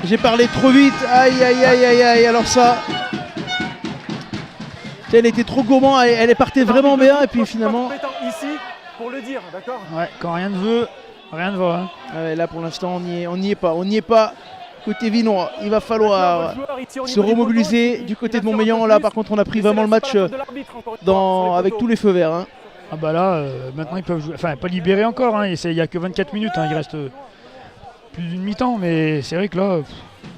j'ai parlé trop vite. Aïe, aïe, aïe, aïe, aïe. Alors ça, elle était trop gourmand. Elle est partie vraiment bien et puis finalement. Ici, pour le dire, d'accord. Ouais, quand rien ne veut, rien ne va. Hein. Ah ouais, là pour l'instant, on n'y est pas. Côté Vinois, il va falloir se remobiliser du côté de Montmélian. Là, par contre, on a pris vraiment le match avec tous les feux verts. Hein. Ah bah là, maintenant ils peuvent jouer. Enfin, pas libéré encore, hein. Il n'y a que 24 minutes, hein. Il reste plus d'une mi-temps, mais c'est vrai que là,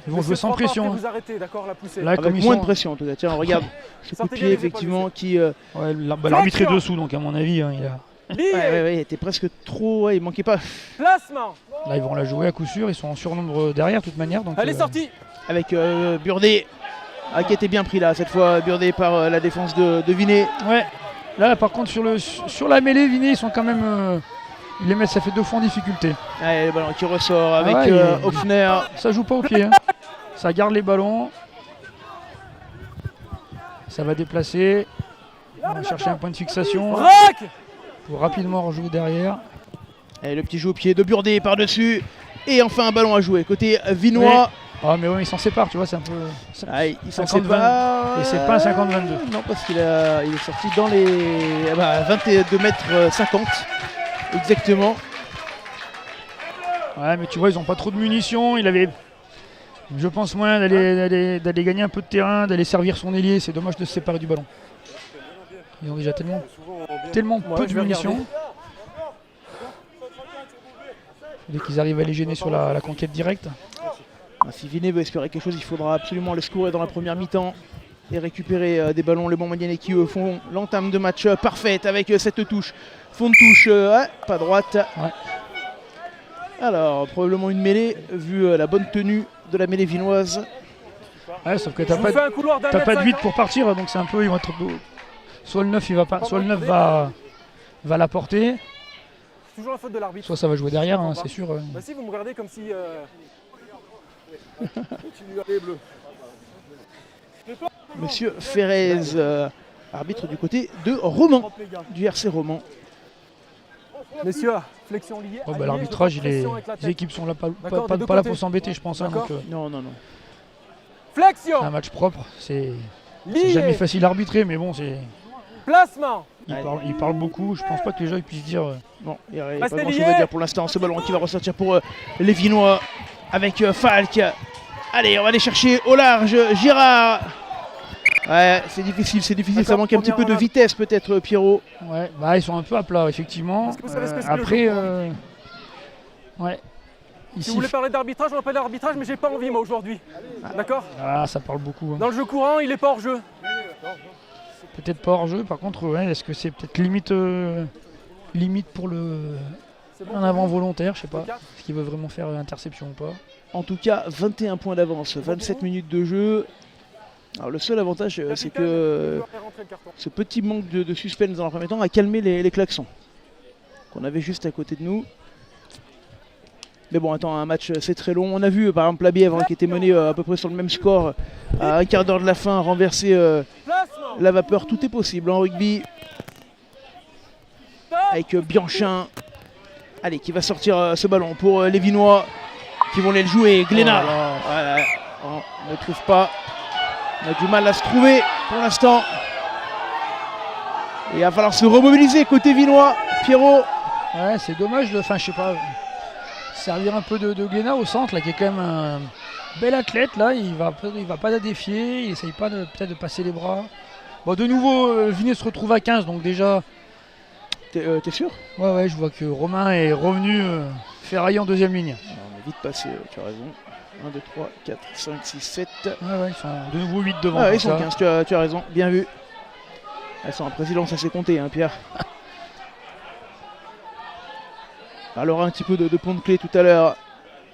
ils vont jouer sans pression. Hein. Là, avec moins de pression en tout cas. Tiens, regarde ce coup de pied effectivement qui. Ouais, l'arbitre est dessous, donc à mon avis, hein, Ouais, il était presque trop. Ouais, il manquait pas. Placement. Là, ils vont la jouer à coup sûr. Ils sont en surnombre derrière, de toute manière. Donc, elle est sortie. Avec Burdet qui était bien pris là cette fois. Burdet par la défense de Vinet. Ouais. Là, par contre, sur la mêlée, Vinet, ils sont quand même. Ils les mettent, ça fait 2 fois en difficulté. Ouais, le ballon qui ressort avec Hoffner. Ça joue pas au pied. Hein. Ça garde les ballons. Ça va déplacer. On va chercher un point de fixation. Pour rapidement rejouer derrière. Et le petit jeu au pied de Burdet par-dessus. Et enfin un ballon à jouer. Côté Vinois. Ah mais ouais, ils s'en séparent, tu vois, c'est un peu. Il s'en sépare. Et c'est pas un 50-22. Non, parce qu'il est sorti dans les 22 mètres 50. Exactement. Ouais, mais tu vois, ils ont pas trop de munitions. Il avait, je pense, moyen d'aller gagner un peu de terrain, d'aller servir son ailier. C'est dommage de se séparer du ballon. Ils ont déjà tellement peu de munitions. Dès qu'ils arrivent à les gêner sur la conquête directe. Si Vinet veut espérer quelque chose, il faudra absolument aller secourir dans la première mi-temps et récupérer des ballons. Les Montmagny qui font l'entame de match parfaite avec cette touche. Fond de touche, pas droite. Ouais. Alors, probablement une mêlée, vu la bonne tenue de la mêlée vinoise. Ouais, sauf que t'as pas de 8 pour partir, donc c'est un peu. Ils vont être, soit le 9 il va pas, soit le 9 va la porter. Toujours la faute de l'arbitre. Soit ça va jouer derrière, hein, c'est sûr. Bah si, vous me regardez comme si... Monsieur Ferrez, arbitre du côté de Romans, du RC Romans. Messieurs, flexion liée. Oh, bah, l'arbitrage, les équipes sont là pas là pour s'embêter, je pense. Hein, donc, non. Flexion. Un match propre, c'est jamais facile à arbitrer, mais bon, c'est. Placement. Il parle beaucoup, je pense pas que les gens puissent dire. Non, il n'y a pas grand chose à dire pour l'instant. Ce ballon qui va ressortir pour les Vinois avec Falk. Allez, on va aller chercher au large Girard. Ouais, c'est difficile, ça manque un petit peu de vitesse peut-être, Pierrot. Ouais, bah ils sont un peu à plat, effectivement. Après, ouais. Si vous voulez parler d'arbitrage, on va parler d'arbitrage, mais j'ai pas envie moi aujourd'hui. D'accord. Ah, ça parle beaucoup. Hein. Dans le jeu courant, il est pas hors jeu. Peut-être pas hors jeu, par contre, ouais, est-ce que c'est peut-être limite pour un avant volontaire, je sais pas. Est-ce qu'il veut vraiment faire interception ou pas? En tout cas, 21 points d'avance, 27 minutes de jeu. Alors le seul avantage, c'est que ce petit manque de suspense dans le premier temps a calmé les klaxons qu'on avait juste à côté de nous. Mais bon, attends, un match c'est très long. On a vu par exemple Labiev qui était mené à peu près sur le même score à un quart d'heure de la fin, renverser la vapeur. Tout est possible en rugby. Avec Bianchin. Allez, qui va sortir ce ballon pour les Vinois qui vont aller le jouer. Glénat. Voilà. On ne trouve pas. On a du mal à se trouver pour l'instant. Et il va falloir se remobiliser côté Vinois. Pierrot. Ouais, c'est dommage de. Enfin, je sais pas. Servir un peu de Glénat au centre, là, qui est quand même un bel athlète. Là, il va pas la défier. Il essaye pas peut-être de passer les bras. Bon, de nouveau, Vinet se retrouve à 15, donc déjà. T'es sûr? Ouais, je vois que Romain est revenu ferrailler en deuxième ligne. On est vite passé, tu as raison. 1, 2, 3, 4, 5, 6, 7. Ouais, ils sont de nouveau 8 devant. Ah, ils sont 15, tu as raison, bien vu. Elles sont en présidence, ça s'est compté, hein, Pierre. On parlera un petit peu de Pont de Clé tout à l'heure.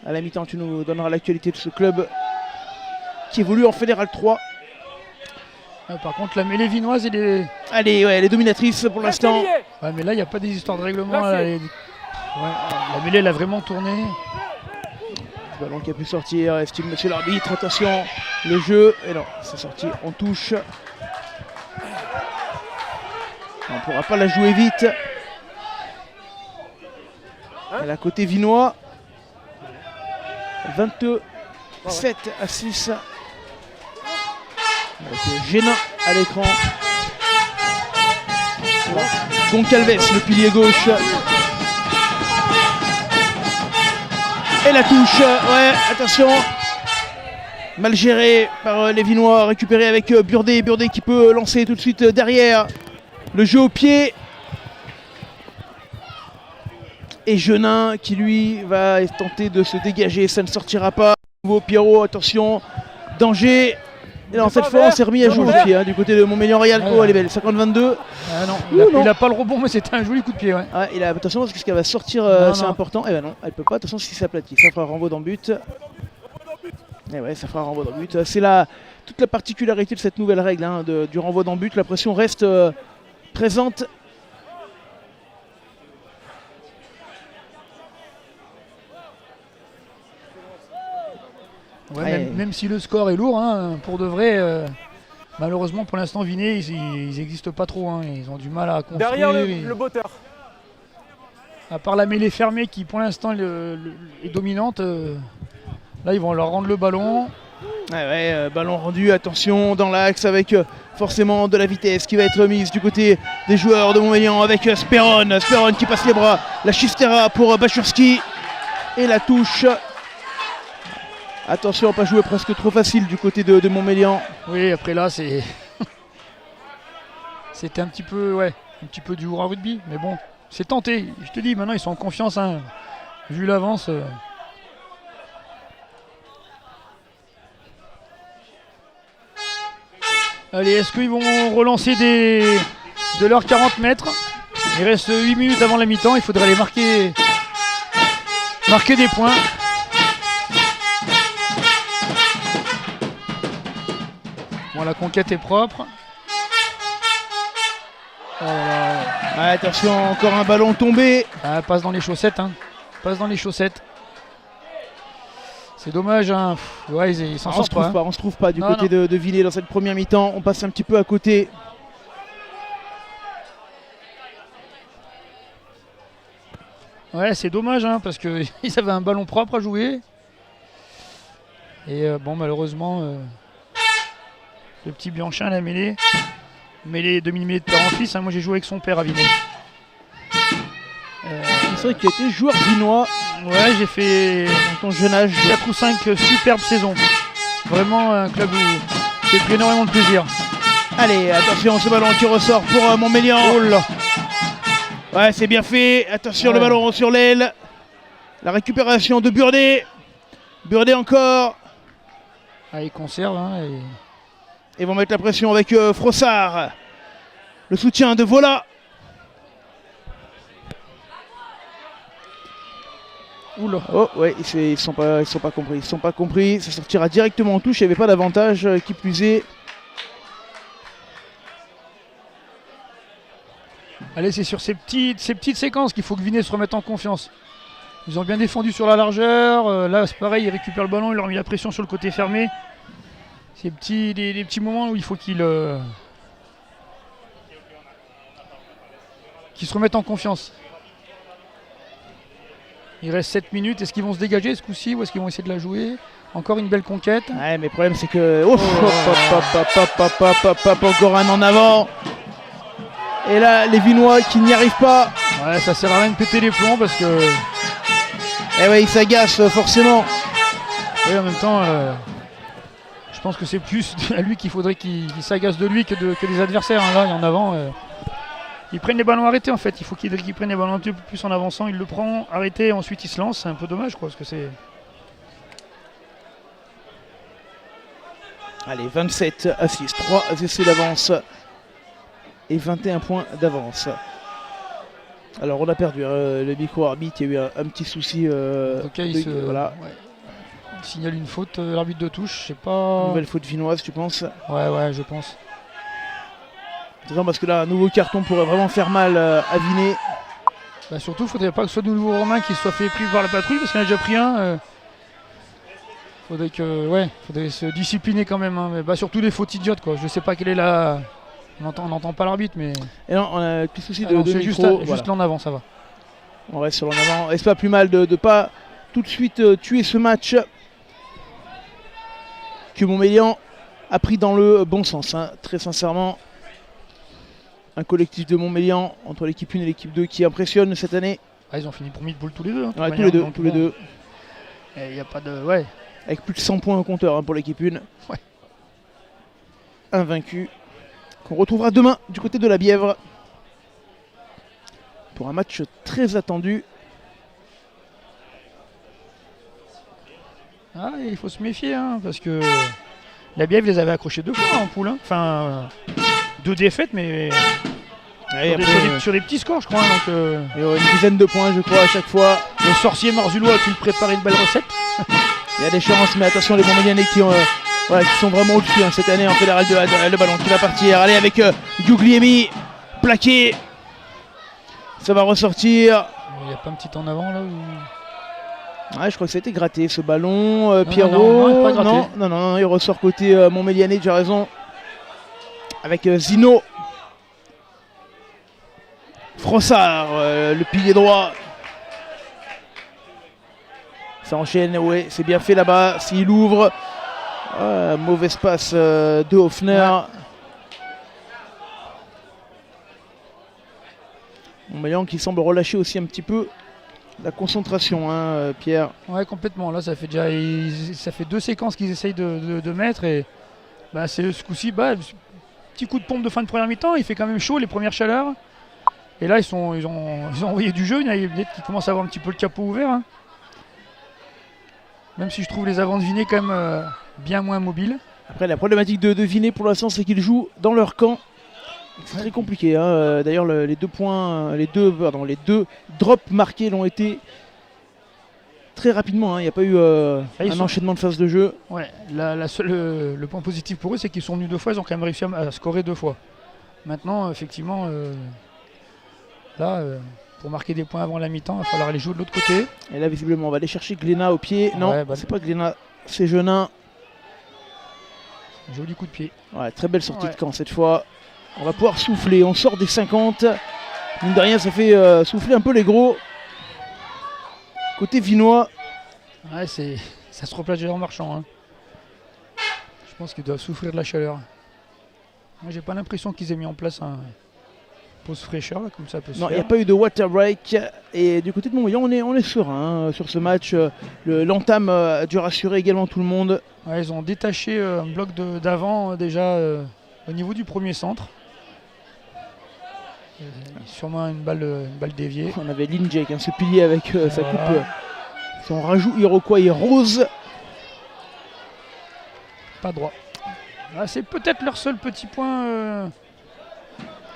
À la mi-temps, tu nous donneras l'actualité de ce club qui évolue en Fédéral 3. Par contre, la mêlée vinoise, elle est dominatrice pour l'instant. Ouais, mais là, il n'y a pas des histoires de règlement. Là, la mêlée, elle a vraiment tourné. ballon qui a pu sortir, estime monsieur l'arbitre, attention, le jeu, et non, c'est sorti en touche. On ne pourra pas la jouer vite. Et là, côté vinois, 27 à 6. Avec Génin à l'écran. Goncalves, le pilier gauche. Et la touche, ouais, attention. Mal géré par les Vinois, récupéré avec Burdet. Burdet qui peut lancer tout de suite derrière. Le jeu au pied. Et Genin qui lui va tenter de se dégager, ça ne sortira pas. Nouveau Pierrot, attention, danger. Et non, cette fois on s'est remis à jouer au pied du côté de Montmélian-Royal. Oh, elle est belle, 50-22. Ah non, il a pas le rebond, mais c'était un joli coup de pied. Ouais. Ah, il a, attention parce qu'elle va sortir, c'est important. Et ben non, elle peut pas, attention si ça s'aplatit, ça fera renvoi dans but. Et ouais, ça fera renvoi dans but. C'est toute la particularité de cette nouvelle règle du renvoi dans but. La pression reste présente. Ouais, même si le score est lourd, pour de vrai, malheureusement pour l'instant Vinet, ils n'existent pas trop, ils ont du mal à construire. Derrière le botteur. À part la mêlée fermée qui pour l'instant est dominante, là ils vont leur rendre le ballon. Ballon rendu, attention dans l'axe avec forcément de la vitesse qui va être mise du côté des joueurs de Montmélian avec Speron qui passe les bras, la Chistera pour Bachurski et la touche. Attention, pas jouer presque trop facile du côté de Montmélian. Oui, après là, c'était un petit peu du hurrah rugby, mais bon, c'est tenté. Je te dis, maintenant ils sont en confiance, vu l'avance. Allez, est-ce qu'ils vont relancer de leurs 40 mètres? Il reste 8 minutes avant la mi-temps, il faudrait aller marquer des points. Bon, la conquête est propre. Oh là là. Attention, encore un ballon tombé. Passe dans les chaussettes. Passe dans les chaussettes. C'est dommage. Ouais, ils s'en sortent pas. On se trouve pas du côté de Villers dans cette première mi-temps. On passe un petit peu à côté. Ouais, c'est dommage parce qu'ils avaient un ballon propre à jouer. Et bon, malheureusement... le petit Bianchin, la mêlée demi-mêlée de père en fils. Moi j'ai joué avec son père à Vinet. C'est vrai qu'il a été joueur vinois. Ouais, j'ai fait dans ton jeune âge 4 ou 5 superbes saisons. Vraiment un club où j'ai pris énormément de plaisir. Allez, attention, ce ballon qui ressort pour Montmélian. Oh là. Ouais, c'est bien fait. Attention, le ballon sur l'aile. La récupération de Burdet. Burdet encore. Il conserve. Ils vont mettre la pression avec Frossard. Le soutien de Vola. Oula. Oh ouais, ils sont pas compris. Ça sortira directement en touche. Il n'y avait pas d'avantage qui plus est. Allez, c'est sur ces petites séquences qu'il faut que Vinet se remette en confiance. Ils ont bien défendu sur la largeur. Là, c'est pareil, ils récupèrent le ballon, ils leur ont mis la pression sur le côté fermé. Des petits moments où il faut qu'ils se remettent en confiance. Il reste 7 minutes. Est-ce qu'ils vont se dégager ce coup-ci ou est-ce qu'ils vont essayer de la jouer? Encore une belle conquête. Ouais, mais le problème c'est que... encore un en avant. Et là, les Vinois qui n'y arrivent pas. Ouais, ça sert à rien de péter les plombs parce que... Eh ouais, ils s'agacent forcément. Oui, en même temps... je pense que c'est plus à lui qu'il faudrait qu'il s'agace de lui que des adversaires. Là, et en avant, ils prennent les ballons arrêtés en fait. Il faut qu'ils prennent les ballons un petit peu plus en avançant. Il le prend, arrêté, ensuite il se lance. C'est un peu dommage parce que c'est... Allez, 27 à 6, 3 essais d'avance et 21 points d'avance. Alors on a perdu le micro-arbitre, il y a eu un petit souci. Voilà. Ouais. Il signale une faute, l'arbitre de touche, je sais pas... Nouvelle faute vinoise, tu penses? Ouais, je pense. C'est parce que là, un nouveau carton pourrait vraiment faire mal à Vinet. Surtout, il ne faudrait pas que ce soit de nouveau Romain qui soit fait pris par la patrouille, parce qu'il en a déjà pris un. faudrait se discipliner quand même, hein. Mais bah, surtout les fautes idiotes, quoi. Je sais pas quelle est la. On n'entend pas l'arbitre, mais. Et non, on a plus souci Ah non, de c'est micro. juste là en avant, ça va. On reste sur l'en avant. Et c'est pas plus mal de ne pas tout de suite tuer ce match que Montmélian a pris dans le bon sens, hein. Très sincèrement, un collectif de Montmélian entre l'équipe 1 et l'équipe 2 qui impressionne cette année. Ah, ils ont fini pour mid-ball tous les deux. Hein, Ouais, tous les deux, tous les deux. Il n'y a pas de. Ouais. Avec plus de 100 points au compteur, hein, pour l'équipe 1. Ouais. Invaincu. Qu'on retrouvera demain du côté de la Bièvre. Pour un match très attendu. Ah, il faut se méfier, hein, parce que la Bièvre les avait accrochés 2 fois en poule. Hein. Enfin, 2 défaites, mais Ouais, sur des petits scores, je crois. Hein, donc, il y aura une dizaine de points, je crois, à chaque fois. le sorcier Marzulois a-t-il préparé une belle recette? Il y a des chances, mais attention, les Montmélianais qui sont vraiment au-dessus, hein, cette année en fédéral de le ballon qui va partir. Allez, avec Guglielmi, plaqué. Ça va ressortir. Il n'y a pas un petit en avant là où... Ouais, je crois que ça a été gratté ce ballon. Non, Pierrot, non, pas gratté. non, il ressort côté Montmélianais, tu as raison. Avec Zino. Frossard, le pilier droit. Ça enchaîne, ouais, c'est bien fait là-bas. S'il ouvre, mauvaise passe de Hoffner. Ouais. Montmélian qui semble relâcher aussi un petit peu la concentration, hein, Pierre. Ouais, complètement. Là, ça fait déjà ça fait 2 séquences qu'ils essayent de mettre. Et bah, c'est ce coup-ci, petit coup de pompe de fin de première mi-temps. Il fait quand même chaud, les premières chaleurs. Et là, ils ont envoyé du jeu. Il y en a peut-être qui commencent à avoir un petit peu le capot ouvert. Hein. Même si je trouve les avants de Vinet quand même bien moins mobiles. Après, la problématique de Vinet pour l'instant, c'est qu'ils jouent dans leur camp. C'est très compliqué, hein. D'ailleurs les deux drops marqués l'ont été très rapidement, hein. Il n'y a pas eu un enchaînement de phases de jeu. Ouais, le point positif pour eux, c'est qu'ils sont venus 2 fois, ils ont quand même réussi à scorer 2 fois. Maintenant, effectivement, pour marquer des points avant la mi-temps, il va falloir aller jouer de l'autre côté. Et là, visiblement, on va aller chercher Glénat au pied. Non, Ouais, c'est pas Glénat, c'est Genin. Joli coup de pied. Ouais, très belle sortie de camp cette fois. On va pouvoir souffler, on sort des 50. Mine de rien, ça fait souffler un peu les gros. Côté vinois. Ouais, ça se replace déjà en marchant. Hein. Je pense qu'ils doivent souffrir de la chaleur. Moi, j'ai pas l'impression qu'ils aient mis en place un pause fraîcheur, là, comme ça peut se Non, il faire. n'y a pas eu de water break. Et du côté de Montmélian, on est serein, hein, sur ce match. L'entame a dû rassurer également tout le monde. Ouais, ils ont détaché un bloc d'avant déjà au niveau du premier centre. Sûrement une balle déviée. On avait Linjek, hein, ce pilier avec sa Voilà. coupe, son rajout iroquois et rose. Pas droit. Ah, c'est peut-être leur seul petit point.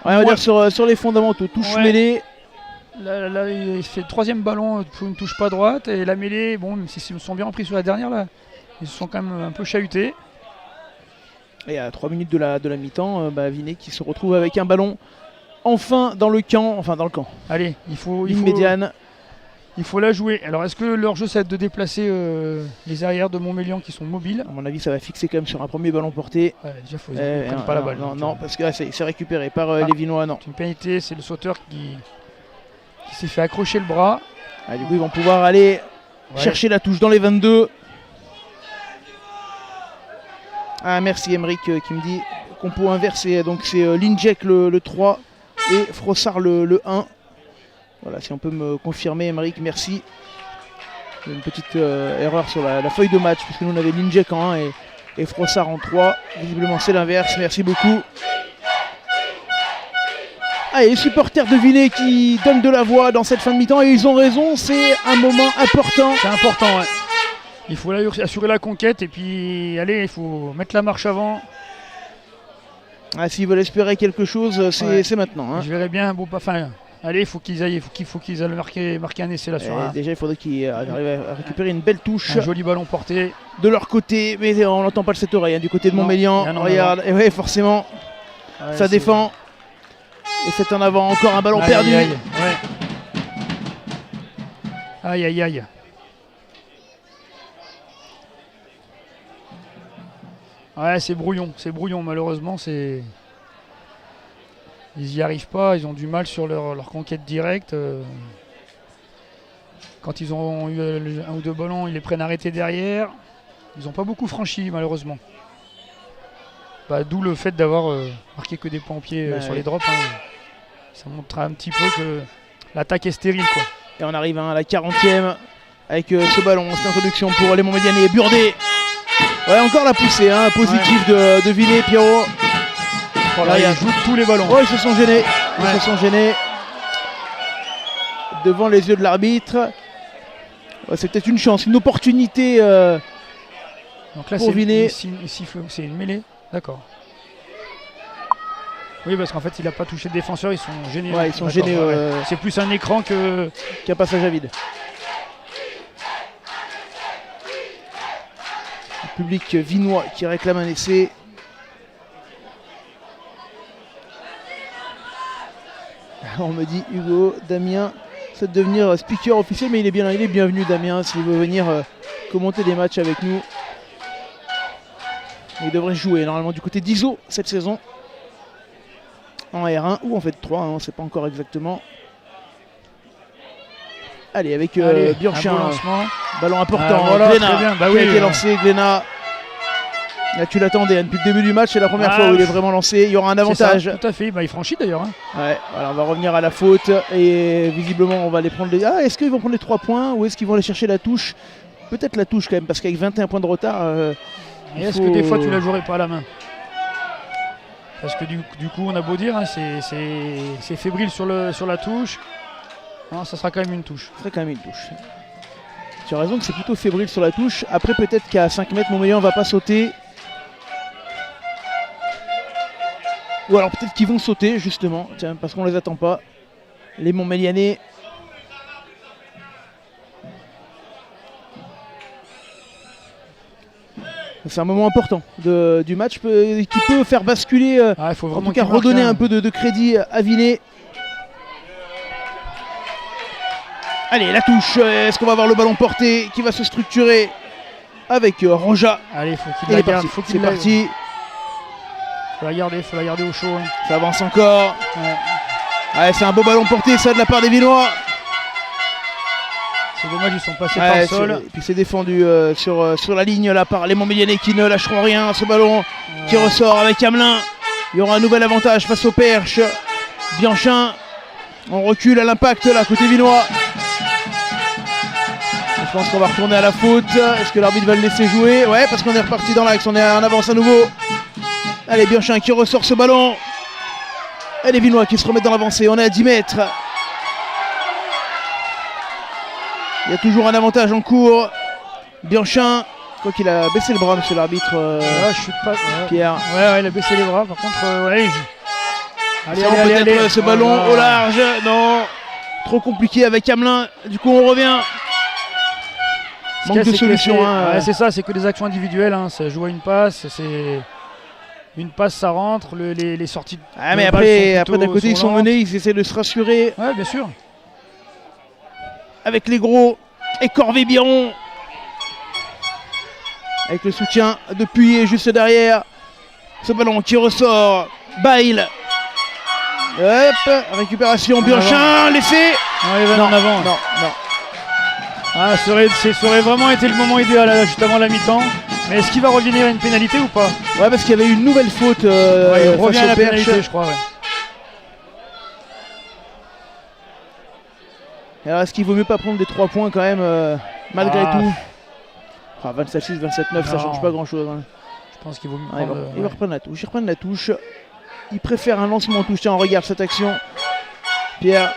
Ouais, on va dire sur les fondamentaux, touche Ouais. mêlée. Là, il fait le 3e ballon pour une touche pas droite. Et la mêlée, bon, même s'ils se sont bien repris sur la dernière, là, ils se sont quand même un peu chahutés. Et à 3 minutes de la mi-temps, Vinet qui se retrouve avec un ballon enfin dans le camp. Allez, il faut Médiane. Il faut la jouer. Alors, est-ce que leur jeu, ça va être de déplacer les arrières de Montmélian qui sont mobiles? À mon avis, ça va fixer quand même sur un premier ballon porté. Ouais, déjà, il faut qu'ils prennent pas la balle. Non, parce que là, c'est récupéré par les Vinois. Non. C'est une pénalité, c'est le sauteur qui s'est fait accrocher le bras. Ah, du coup, ils vont pouvoir aller chercher la touche dans les 22. Ah, merci Emeric qui me dit compo inversé. Donc, c'est Linjek le 3 et Frossard le 1. Voilà, si on peut me confirmer, Emeric, merci. Une petite erreur sur la feuille de match, puisque nous on avait Linjek en 1 et Frossard en 3. Visiblement, c'est l'inverse. Merci beaucoup. Allez, les supporters de Vinet qui donnent de la voix dans cette fin de mi-temps, et ils ont raison, c'est un moment important. C'est important, ouais. Il faut assurer la conquête et puis, allez, il faut mettre la marche avant. Ah, s'ils veulent espérer quelque chose, c'est maintenant. Hein. Je verrais bien, allez, il faut qu'ils aillent marquer un essai là sur un. Déjà, il faudrait qu'ils arrivent à récupérer une belle touche. Un joli ballon porté. De leur côté, mais on n'entend pas le cette oreille, hein, du côté de Montmélian. Regarde, et ouais, forcément, ça défend. Et c'est en avant, encore un ballon perdu. Aïe. Ouais, c'est brouillon malheureusement. Ils n'y arrivent pas, ils ont du mal sur leur conquête directe. Quand ils ont eu un ou deux ballons, ils les prennent arrêtés derrière. Ils n'ont pas beaucoup franchi malheureusement. D'où le fait d'avoir marqué que des points au pied sur les drops. Ça montre un petit peu que l'attaque est stérile, quoi. Et on arrive à la 40e avec ce ballon, cette introduction pour les Montmélianais et Burdet. Ouais, encore la poussée positive de Vinet, Pierrot. Voilà, ils jouent tous les ballons. Oh, ils se sont gênés. Ils se sont gênés devant les yeux de l'arbitre. Ouais, c'est peut-être une chance, une opportunité donc là, pour Vinet. C'est une mêlée, d'accord. Oui, parce qu'en fait, il n'a pas touché le défenseur, ils sont gênés. Ouais, ils sont gênés. C'est plus un écran qu'un passage à vide. Le public vinois qui réclame un essai. On me dit Hugo, Damien souhaite devenir speaker officiel, mais il est bienvenu Damien s'il veut venir commenter des matchs avec nous. Il devrait jouer normalement du côté d'Iso cette saison. En R1 ou en fait 3, on ne sait pas encore exactement. Allez, avec Bianchin, ballon important. Voilà, Glénat qui a été lancé. Glénat, là tu l'attendais depuis le début du match, c'est la première fois où il est vraiment lancé. Il y aura un avantage. Ça, tout à fait, il franchit d'ailleurs. Ouais, voilà, on va revenir à la faute et visiblement on va les prendre les. Ah, est-ce qu'ils vont prendre les 3 points ou est-ce qu'ils vont aller chercher la touche? Peut-être la touche quand même, parce qu'avec 21 points de retard. Et est-ce que des fois tu la jouerais pas à la main? Parce que du coup, on a beau dire, c'est fébrile sur la touche. Non, ça sera quand même une touche. Ça sera quand même une touche. Tu as raison que c'est plutôt fébrile sur la touche. Après, peut-être qu'à 5 mètres, Montmélian ne va pas sauter. Ou alors peut-être qu'ils vont sauter, justement. Tiens, parce qu'on ne les attend pas. Les Montmélianais. C'est un moment important du match qui peut faire basculer, faut vraiment en tout cas redonner un peu de crédit à Vinet. Allez, la touche, est-ce qu'on va avoir le ballon porté qui va se structurer avec Roja? Allez, faut qu'il la garde. C'est parti. Faut la garder au chaud. Ça avance encore. Ouais. Allez, c'est un beau ballon porté ça de la part des Vinois. C'est dommage, ils sont passés par le sol. Et puis c'est défendu sur la ligne là par les Montmélianais qui ne lâcheront rien. Ce ballon qui ressort avec Hamelin. Il y aura un nouvel avantage face au Perche. Bianchin. On recule à l'impact là, côté Vinois. Je pense qu'on va retourner à la faute. Est-ce que l'arbitre va le laisser jouer? Ouais, parce qu'on est reparti dans l'axe. On est en avance à nouveau. Allez, Bianchin qui ressort ce ballon. Et les Vinois qui se remettent dans l'avancée. On est à 10 mètres. Il y a toujours un avantage en cours. Bianchin, quoi qu'il a baissé le bras, monsieur l'arbitre. Je suis pas. Pierre. Ouais, il a baissé les bras. Par contre, il joue. Allez, ce ballon au large. Non, trop compliqué avec Hamelin. Du coup, on revient. Manque de solution. C'est ça, c'est que des actions individuelles. Ça joue à une passe. Une passe, ça rentre. Les sorties. Mais après d'un côté, ils sont menés. Ils essaient de se rassurer. Ouais, bien sûr. Avec les gros et Corvé-Biron avec le soutien de Puyer juste derrière. Ce ballon qui ressort. Bail. Hop, récupération. Bianchin, laissé. Non, en avant. Non. Ça aurait vraiment été le moment idéal là, juste avant la mi-temps. Mais est-ce qu'il va revenir à une pénalité ou pas? Ouais, parce qu'il y avait une nouvelle faute. Il revient à la pénalité, je crois. Ouais. Alors est-ce qu'il vaut mieux pas prendre des 3 points quand même malgré tout? 27-6, 27-9, ça change pas grand chose. Je pense qu'il vaut mieux prendre... Il va reprendre la touche. Il reprend la touche. Il préfère un lancement en touche. Tiens, on regarde cette action. Pierre.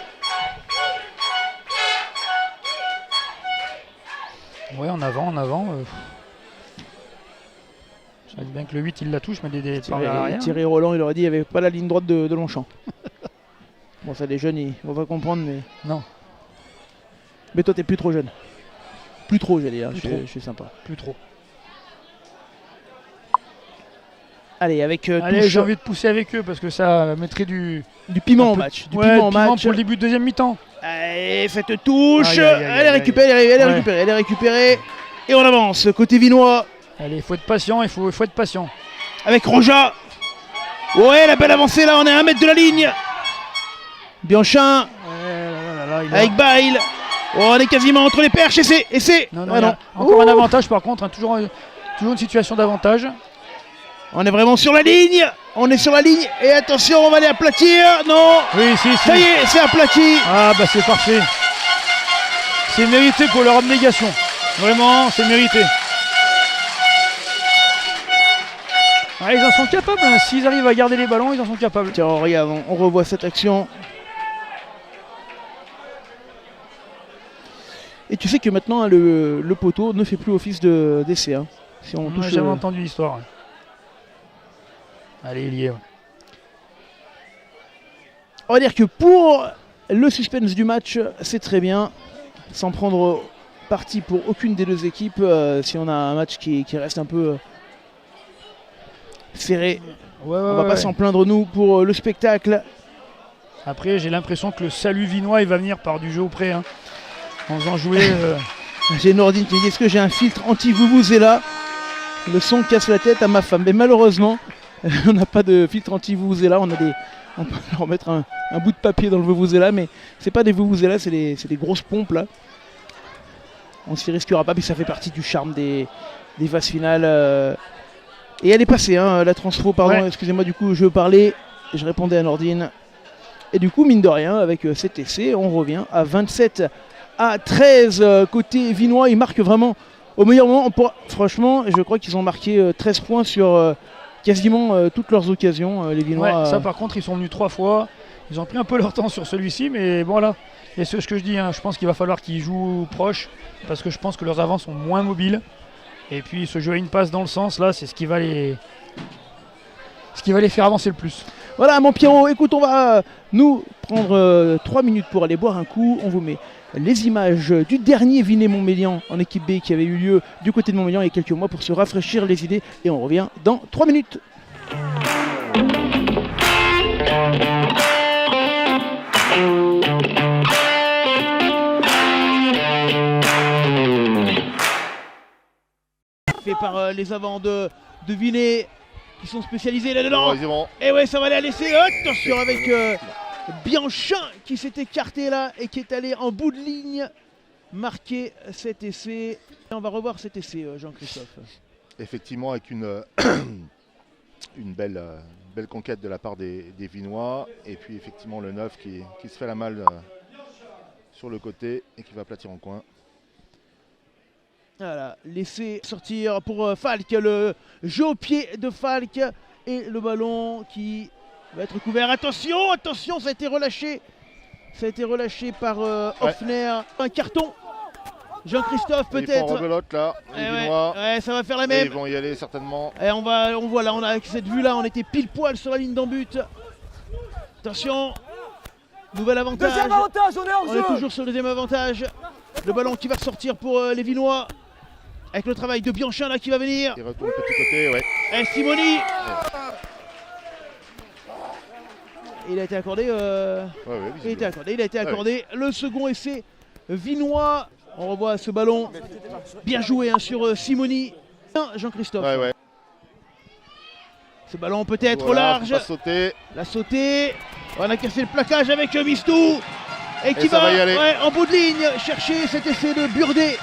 Ouais, en avant. Je sais bien que le 8 il la touche, mais par l'arrière. Thierry Roland, il aurait dit qu'il n'y avait pas la ligne droite de Longchamp. Bon, ça, les jeunes, ils vont pas comprendre, mais. Non. Mais toi, t'es plus trop jeune. Plus trop, j'allais dire. Je suis sympa. Plus trop. Allez, avec j'ai envie de pousser avec eux parce que ça mettrait du piment au match. Du piment au match. Pour le début de deuxième mi-temps. Allez, cette touche. Elle est récupérée. Et on avance. Côté Vinois. Allez, il faut être patient. avec Roja. Ouais, la belle avancée là, on est à 1 mètre de la ligne. Bianchin avec Bail. Oh, on est quasiment entre les perches et c'est. Non, non. Encore un avantage par contre, hein, toujours une situation d'avantage. On est vraiment sur la ligne. On est sur la ligne et attention, on va les aplatir. Non. Oui, si. Ça y est, c'est aplati. Ah bah c'est parfait. C'est mérité pour leur abnégation. Vraiment, c'est mérité. Ah, ils en sont capables, hein. S'ils arrivent à garder les ballons, ils en sont capables. Tiens, regarde, on revoit cette action. Et tu sais que maintenant, le poteau ne fait plus office d'essai. Hein. Si on touche. J'ai jamais entendu l'histoire. Allez, il y est. On va dire que pour le suspense du match, c'est très bien. Sans prendre parti pour aucune des deux équipes. Si on a un match qui reste un peu serré, on va pas s'en plaindre nous pour le spectacle. Après, j'ai l'impression que le salut vinois, il va venir par du jeu au près. Hein. En faisant jouer. J'ai Nordine qui me dit est-ce que j'ai un filtre anti-Vuvuzela? Le son casse la tête à ma femme. Mais malheureusement, on n'a pas de filtre anti-Vuvuzela. On peut leur mettre un bout de papier dans le Vuvuzela, mais c'est pas des Vuvuzela, c'est des grosses pompes là. On s'y risquera pas, puis ça fait partie du charme des phases finales. Et elle est passée, hein, la transfo, pardon, excusez-moi, du coup je parlais, je répondais à Nordine. Et du coup, mine de rien, avec cet essai, on revient à 27-13 côté vinois. Ils marquent vraiment au meilleur moment. Franchement, je crois qu'ils ont marqué 13 points sur quasiment toutes leurs occasions, les vinois. Ouais, ça par contre, ils sont venus 3 fois. Ils ont pris un peu leur temps sur celui-ci, mais bon là. Et c'est ce que je dis, hein, je pense qu'il va falloir qu'ils jouent proche, parce que je pense que leurs avants sont moins mobiles. Et puis ce jeu à une passe dans le sens, là, c'est ce qui va les faire avancer le plus. Voilà mon Pierrot, écoute, on va nous prendre 3 minutes pour aller boire un coup. On vous met les images du dernier Vinay-Montmélian en équipe B qui avait eu lieu du côté de Montmélian il y a quelques mois pour se rafraîchir les idées. Et on revient dans 3 minutes. Fait par les avants de Vinay qui sont spécialisés là-dedans. Et ouais, ça va aller à l'essai. Attention avec Bianchin qui s'est écarté là et qui est allé en bout de ligne marquer cet essai. Et on va revoir cet essai, Jean-Christophe. Effectivement, avec une belle conquête de la part des Vinois. Et puis effectivement le 9 qui se fait la malle sur le côté et qui va aplatir en coin. Voilà, laisser sortir pour Falk, le jeu au pied de Falk et le ballon qui va être couvert. Attention, attention, ça a été relâché. Ça a été relâché par Hoffner. Un carton. Jean-Christophe peut-être. Ils font rebelote là, les Vinois. Ouais, ça va faire la même. Et ils vont y aller certainement. Et on voit là, avec cette vue là, on était pile poil sur la ligne d'en but. Attention. Nouvel avantage. Deuxième avantage, on est toujours sur le deuxième avantage. Le ballon qui va ressortir pour les Vinois. Avec le travail de Bianchin là qui va venir. Il retourne petit côté, ouais. Et Simoni. Il a été accordé. Il a été accordé. Le second essai vinois. On revoit ce ballon. Bien joué hein, sur Simoni. Jean-Christophe. Ouais. Ce ballon peut-être au large. La sauter. On a cassé le plaquage avec Mistou. Et qui va en bout de ligne chercher cet essai de Burdet.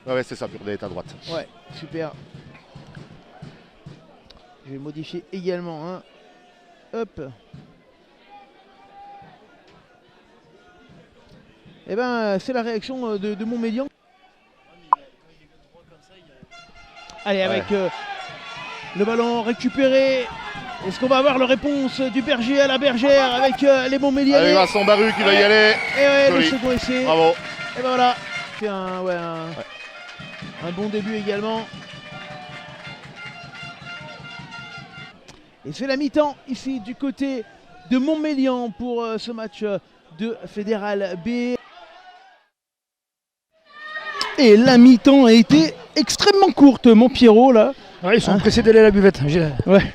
Ouais, c'est ça, Burdet est à droite. Ouais, super. Je vais modifier également. Hein. Hop. Et ben, c'est la réaction de Montmélian. Allez, avec le ballon récupéré. Est-ce qu'on va avoir la réponse du berger à la bergère avec les Montmélianais? Allez, Vincent Baru qui va y aller. Et ouais, le second essai. Bravo. Et ben voilà. C'est un bon début également. Et c'est la mi-temps ici du côté de Montmélian pour ce match de Fédéral B. Et la mi-temps a été extrêmement courte, mon Pierrot là. Ouais, ils sont pressés d'aller à la buvette. Ouais.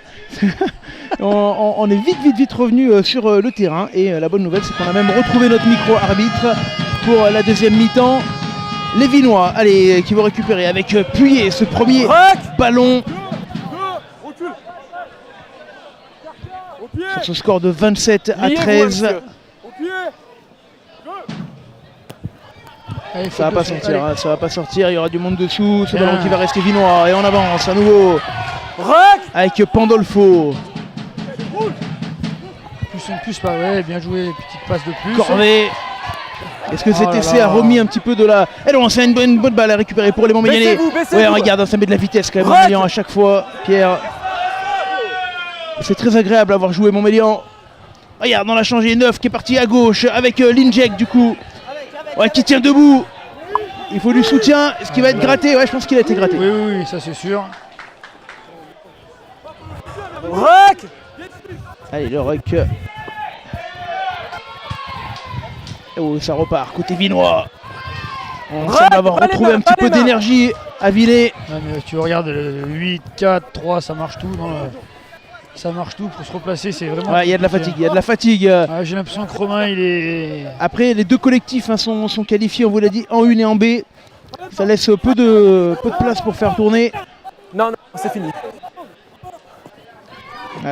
on est vite revenu sur le terrain. Et la bonne nouvelle, c'est qu'on a même retrouvé notre micro-arbitre pour la deuxième mi-temps. Les Vinois, allez, qui vont récupérer avec Puyer ce premier ballon. sur ce score de 27 à Liez-vous, 13. monsieur. Allez, faut Ça va que pas ça- sortir, allez. hein, ça va pas sortir, il y aura du monde dessous, ce Bien. ballon qui va rester vinois et on avance à nouveau Rack. avec Pandolfo, Plus pas, ouais, bien joué, petite passe de plus. Cornet. Est-ce que cet Oh là essai là. a remis un petit peu de la... Eh non, c'est une bonne balle à récupérer pour les Montmélianais. Baissez-vous, baissez-vous. Ouais, regarde, ça met de la vitesse quand même, Rack. Montmélian à chaque fois, Pierre. C'est très agréable d'avoir joué Montmélian. Regarde, on a changé, Neuf qui est parti à gauche avec Linjek du coup. Ouais, qui tient debout. Il faut du soutien. Est-ce qu'il va être gratté? Ouais, je pense qu'il a été gratté. Oui, ça c'est sûr. Rack. Allez, le ruck. Oh, ça repart, côté vinois. On Rack, semble avoir pas les retrouvé mains, un petit pas peu les mains. d'énergie à Villers. Ouais, mais tu regardes 8, 4, 3, ça marche tout. Non, ça marche tout pour se replacer, c'est vraiment. Ouais, il y a de la compliqué. fatigue, il y a de la fatigue. Ouais, j'ai l'impression que Romain il est. Après, les deux collectifs hein, sont qualifiés, on vous l'a dit, en 1 et en B. Ça laisse peu de place pour faire tourner. Non, c'est fini.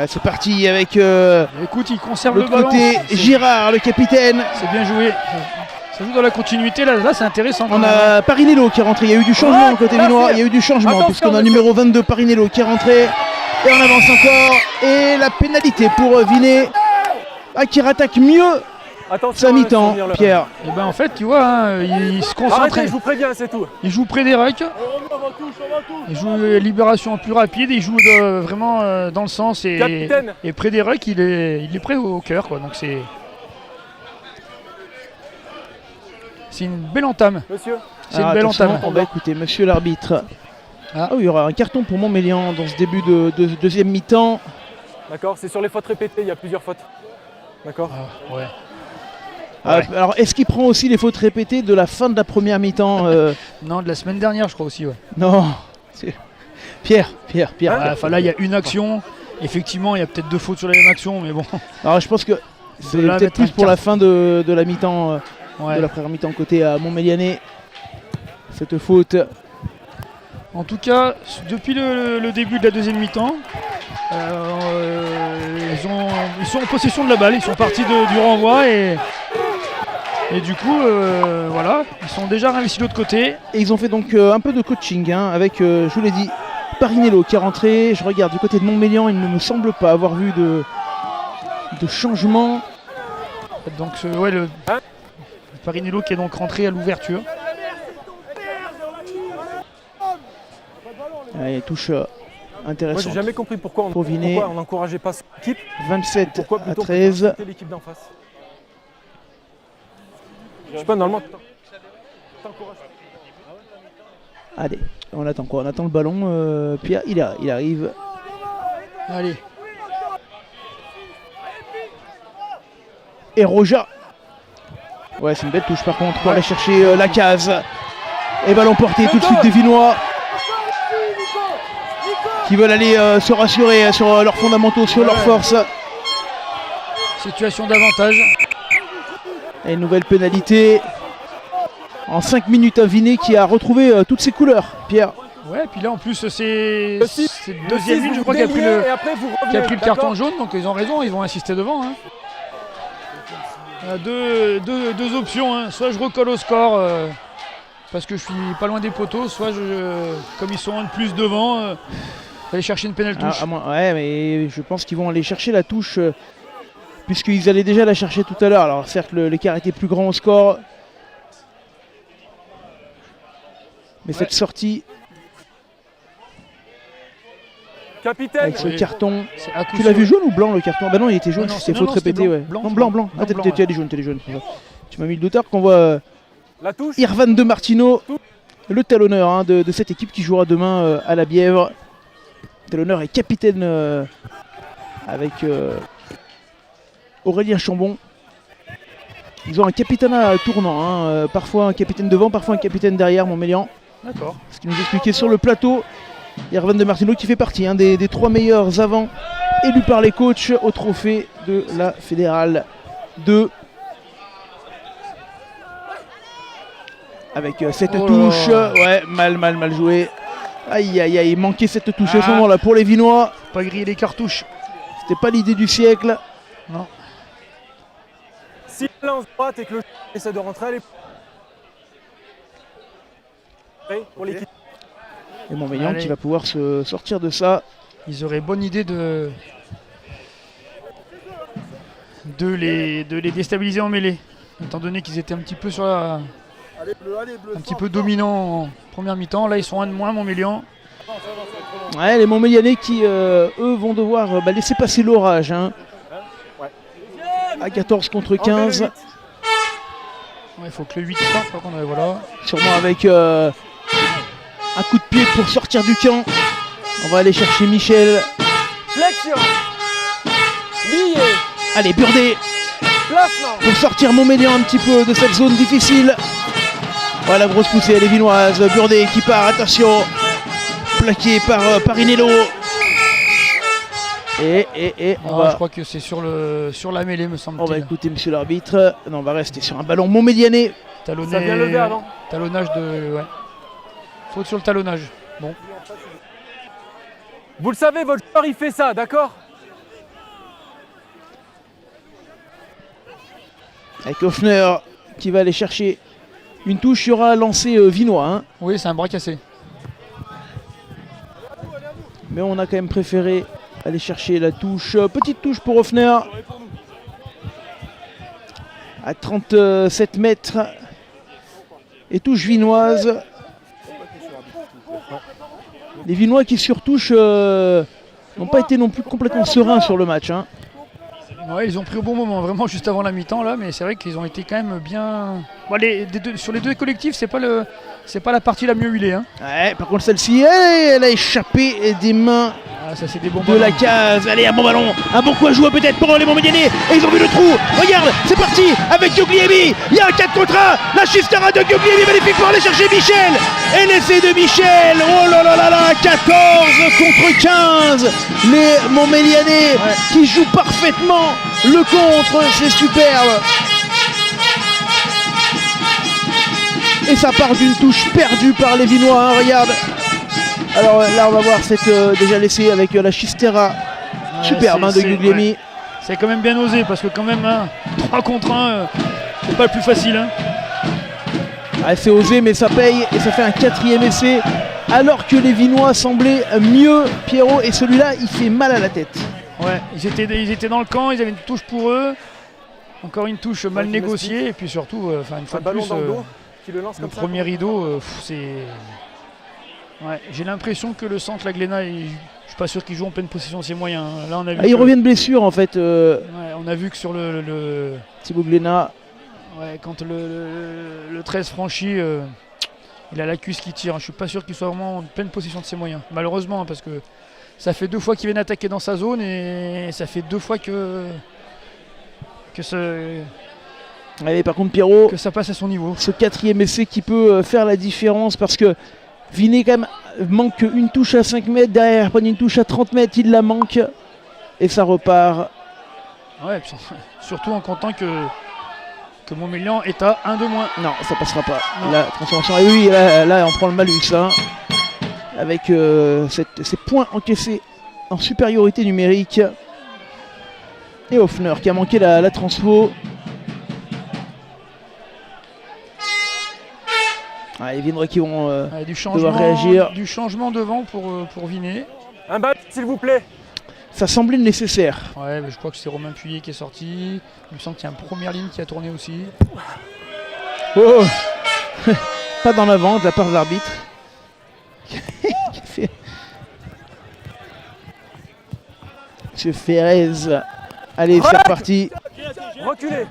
C'est parti avec Écoute, il conserve l'autre le ballon. côté Girard, le capitaine. C'est bien joué. Ça joue dans la continuité, là c'est intéressant. On a Parinello qui est rentré, il y a eu du changement côté là, vinois, c'est- il y a eu du changement Attention, puisqu'on a le monsieur. numéro 22 Parinello qui est rentré. Et on avance encore. Et la pénalité pour Vinet qui rattaque mieux Attention. sa mi-temps, souvenir, là. Pierre. Et ben en fait, tu vois, hein, il se concentre. Arrêtez, je vous préviens, c'est tout. Il joue près des racks. Il joue libération plus rapide. Il joue vraiment dans le sens Capitaine. et près des racks, il est près au cœur, quoi. Donc c'est une belle entame. Monsieur. C'est une Alors, belle attention, entame. on va écouter monsieur l'arbitre. Ah. Ah oui, il y aura un carton pour Montmélian dans ce début de deuxième mi-temps. D'accord, c'est sur les fautes répétées, il y a plusieurs fautes. D'accord. Ah, ouais. Ah, alors, est-ce qu'il prend aussi les fautes répétées de la fin de la première mi-temps Non, de la semaine dernière, je crois aussi. Ouais. Non. C'est- Pierre. Ouais, enfin, là, il y a une action. Effectivement, il y a peut-être 2 fautes sur la même action, mais bon. Alors, je pense que c'est De là peut-être mettre plus un pour la carton. fin de la mi-temps, Ouais. de la première mi-temps côté Montmélianais. Cette faute. En tout cas, depuis le début de la deuxième mi-temps, ils sont en possession de la balle, ils sont partis du renvoi et du coup, voilà, ils sont déjà réussis de l'autre côté. Et ils ont fait donc un peu de coaching hein, avec, je vous l'ai dit, Parinello qui est rentré. Je regarde du côté de Montmélian, il ne me semble pas avoir vu de changement. Donc, le Parinello qui est donc rentré à l'ouverture. Allez, touche Moi, intéressante. j'ai jamais compris pourquoi Pour Vinet. on n'encourageait pas cette équipe. 27 Pourquoi à plutôt 13. que l'équipe d'en face. Je sais pas, normalement. Allez, on attend quoi? On attend le ballon. Pierre, il arrive. Allez, Et Roja. Ouais, c'est une belle touche par contre pour aller chercher la case. Et ballon porté tout de suite des Vinois qui veulent aller se rassurer sur leurs fondamentaux, sur leurs forces. situation d'avantage. Et une nouvelle pénalité. En 5 minutes, un Vinet qui a retrouvé toutes ses couleurs. Pierre. Ouais, puis là en plus c'est Le six- le deuxième but, je crois, qui a pris et après vous qui a revenez, pris le d'accord carton jaune, donc ils ont raison, ils vont insister devant. Hein. Il y a deux options, hein. Soit je recolle au score parce que je suis pas loin des poteaux, soit comme ils sont un de plus devant, aller chercher une pénale touche. Ouais, mais je pense qu'ils vont aller chercher la touche puisqu'ils allaient déjà la chercher tout à l'heure. Alors certes, l'écart était plus grand au score. Mais cette sortie Capitaine. avec ce Oui. carton. C'est à coup Tu l'as sûr. vu jaune ou blanc le carton? Bah non, il était jaune, Non, non, c'était non, faute non, c'était répétée. blanc, Ouais. blanc, Non, je blanc, crois. blanc. Ah, Blanc, t'es blanc, les jaunes, t'es les jaunes. Tu m'as mis le doutard qu'on voit La touche. Irvan de Martino, le talonneur hein, de cette équipe qui jouera demain à la Bièvre. Talonneur et capitaine avec Aurélien Chambon. Ils ont un capitana tournant, hein, parfois un capitaine devant, parfois un capitaine derrière, Montmélian. D'accord. Ce qui nous expliquait sur le plateau. Irvan de Martino qui fait partie des 3 meilleurs avants élus par les coachs au trophée de la Fédérale 2. Avec cette Oh là touche, là. ouais, mal joué. Aïe aïe aïe, il manquait cette touche à ce Ah. moment-là pour les Vinois. Pas griller les cartouches. C'était pas l'idée du siècle. Non. Si la lance droite et que le essaie de rentrer, allez. Pour l'équipe. Et Montmélian Allez. qui va pouvoir se sortir de ça. Ils auraient bonne idée de les déstabiliser en mêlée. Étant donné qu'ils étaient un petit peu un petit peu dominants en première mi-temps. Là, ils sont un de moins, Montmélian. Ouais, les Montmélianais qui, eux, vont devoir laisser passer l'orage. Hein. À 14 contre 15. Il faut que le 8 sorte, par contre, voilà. Sûrement avec un coup de pied pour sortir du camp. On va aller chercher Michel. Flexion. Billet. Allez, Burdet Placement. pour sortir Montmélian un petit peu de cette zone difficile. Voilà, la grosse poussée, elle est vinoise. Burdet qui part, attention. Plaqué par Parinello. Et on Je va... crois que c'est sur la mêlée, me On va semble-t-il. écouter monsieur l'arbitre. Non, on va rester sur un ballon montmélianais. Ça vient lever avant. Talonnage de... Ouais. Faute sur le talonnage. Bon. Vous le savez, votre joueur il fait ça, d'accord? Avec Hoffner qui va aller chercher une touche. Il y aura lancé vinois. Hein. Oui, c'est un bras cassé. Mais on a quand même préféré aller chercher la touche. Petite touche pour Hoffner. À 37 mètres. Et touche vinoise. Les Vinois qui sur touche n'ont pas été non plus complètement sereins sur le match. Hein. Ouais, ils ont pris au bon moment, vraiment juste avant la mi-temps là, mais c'est vrai qu'ils ont été quand même bien. Bon, sur les deux collectifs, c'est pas la partie la mieux huilée. Hein. Ouais, par contre celle-ci, elle a échappé des mains Ah, ça c'est des bons de ballons. la case. Allez, un bon ballon, un bon coup à jouer peut-être pour les Montmélianais. Et ils ont vu le trou. Regarde, c'est parti avec Guglielmi. Il y a un 4 contre 1. La Chistera de Guglielmi magnifique pour aller chercher Michel. Et l'essai de Michel. Oh là là là là, 14 contre 15. Les Montmélianais qui jouent parfaitement le contre. C'est superbe. Et ça part d'une touche perdue par les Vinois. Hein, regarde. Alors là, on va voir cette déjà laissée avec la Chistera. Superbe hein, de Guglielmi. Ouais. C'est quand même bien osé parce que quand même 3 contre 1, c'est pas le plus facile. Hein. Ah, c'est osé mais ça paye et ça fait un 4e essai. Alors que les Vinois semblaient mieux, Pierrot, et celui-là il fait mal à la tête. Ouais, ils étaient dans le camp, ils avaient une touche pour eux. Encore une touche mal négociée et puis surtout, une fois de plus, le premier rideau, c'est... Ouais, j'ai l'impression que le centre, la Glénat, je suis pas sûr qu'il joue en pleine possession de ses moyens. Là, on a vu Il revient de blessure en fait. ouais, on a vu que sur le Thibaut Glénat. ouais, quand le 13 franchi, il a la cuisse qui tire. Je suis pas sûr qu'il soit vraiment en pleine possession de ses moyens. Malheureusement, parce que ça fait 2 fois qu'il vient attaquer dans sa zone et ça fait 2 fois que Allez, par contre Pierrot, ça passe à son niveau. ce 4e essai qui peut faire la différence parce que Vinet quand même manque une touche à 5 mètres, derrière prendre une touche à 30 mètres, il la manque et ça repart. Ouais, surtout en comptant que Montmélian est à 1 de moins. Non, ça passera pas. Non. La transformation. Et oui, là, on prend le malus hein, avec ces points encaissés en supériorité numérique. Et Hoffner qui a manqué la transfo. Ah, les Vinois qui vont Ouais, devoir réagir. du changement devant pour Vinet. Un bal, s'il vous plaît. Ça semblait nécessaire. Ouais, mais je crois que c'est Romain Puyer qui est sorti. Il me semble qu'il y a une première ligne qui a tourné aussi. Oh pas dans l'avant de la part de l'arbitre. Qui fait... Monsieur Ferrez. Allez, c'est reparti. Reculez.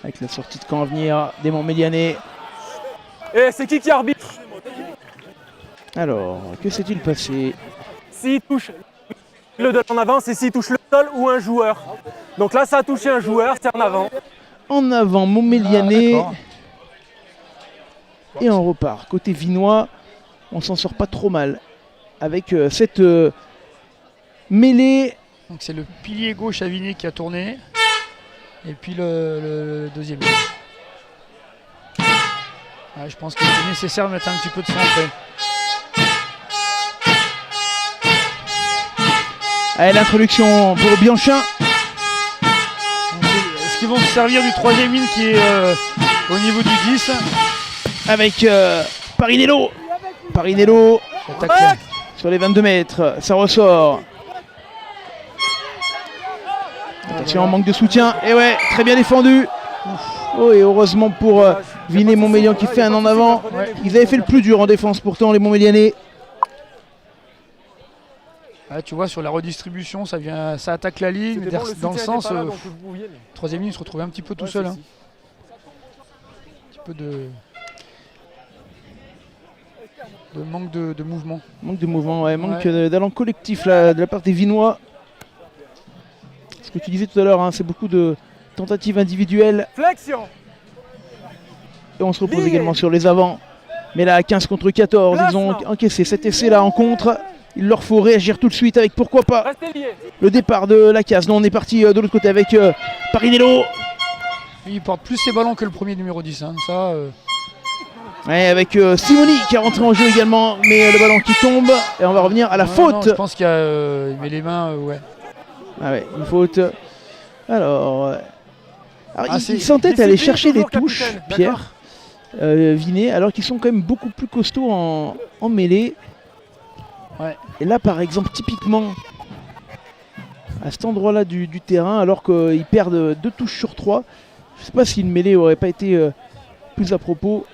Avec la sortie de camp à venir des Montmélianais. Et c'est qui arbitre? Alors, que s'est-il passé? S'il touche, il le donne en avance et s'il touche le sol ou un joueur. Donc là, ça a touché un joueur, c'est en avant. En avant, Montmélianais. d'accord. Et on repart. Côté Vinois, on s'en sort pas trop mal. Avec cette mêlée. Donc c'est le pilier gauche à Vinet qui a tourné. Et puis le deuxième. Ouais, je pense qu'il était nécessaire de mettre un petit peu de son après. Allez, l'introduction pour Bianchin. Est-ce qu'ils vont se servir du troisième ligne qui est au niveau du 10 avec Parinello. Parinello Attaque. sur les 22 mètres. Ça ressort. Attention, manque de soutien. Et ouais, très bien défendu. Oh, et heureusement pour Vinet-Montmélian qui fait un en avant. Ouais. Ils avaient fait le plus dur en défense pourtant, les Montmélianais. Ah, tu vois, sur la redistribution, ça attaque la ligne. Mais dans le sens, troisième ligne se retrouvait un petit peu tout seul. Hein. Un petit peu de manque de mouvement. Manque de mouvement, ouais, manque d'allant collectif là, de la part des Vinois. Ce que tu disais tout à l'heure, hein, c'est beaucoup de tentatives individuelles. Flexion. Et on se repose également sur les avants. Mais là, 15 contre 14, ils ont encaissé cet essai là en contre. Il leur faut réagir tout de suite avec, pourquoi pas, le départ de la case. Non, on est parti de l'autre côté avec Parinello. Il porte plus ses ballons que le premier numéro 10. Hein. Ça, ouais, avec Simoni qui est rentré en jeu également. Mais le ballon qui tombe. Et on va revenir à la faute. Non, je pense qu'il met les mains, ouais. Ah ouais, une faute. Alors il s'entête à aller chercher les touches, Pierre Vinet, alors qu'ils sont quand même beaucoup plus costauds en mêlée. Ouais. Et là, par exemple, typiquement, à cet endroit-là du terrain, alors qu'ils perdent 2 touches sur 3, je ne sais pas si une mêlée aurait pas été plus à propos,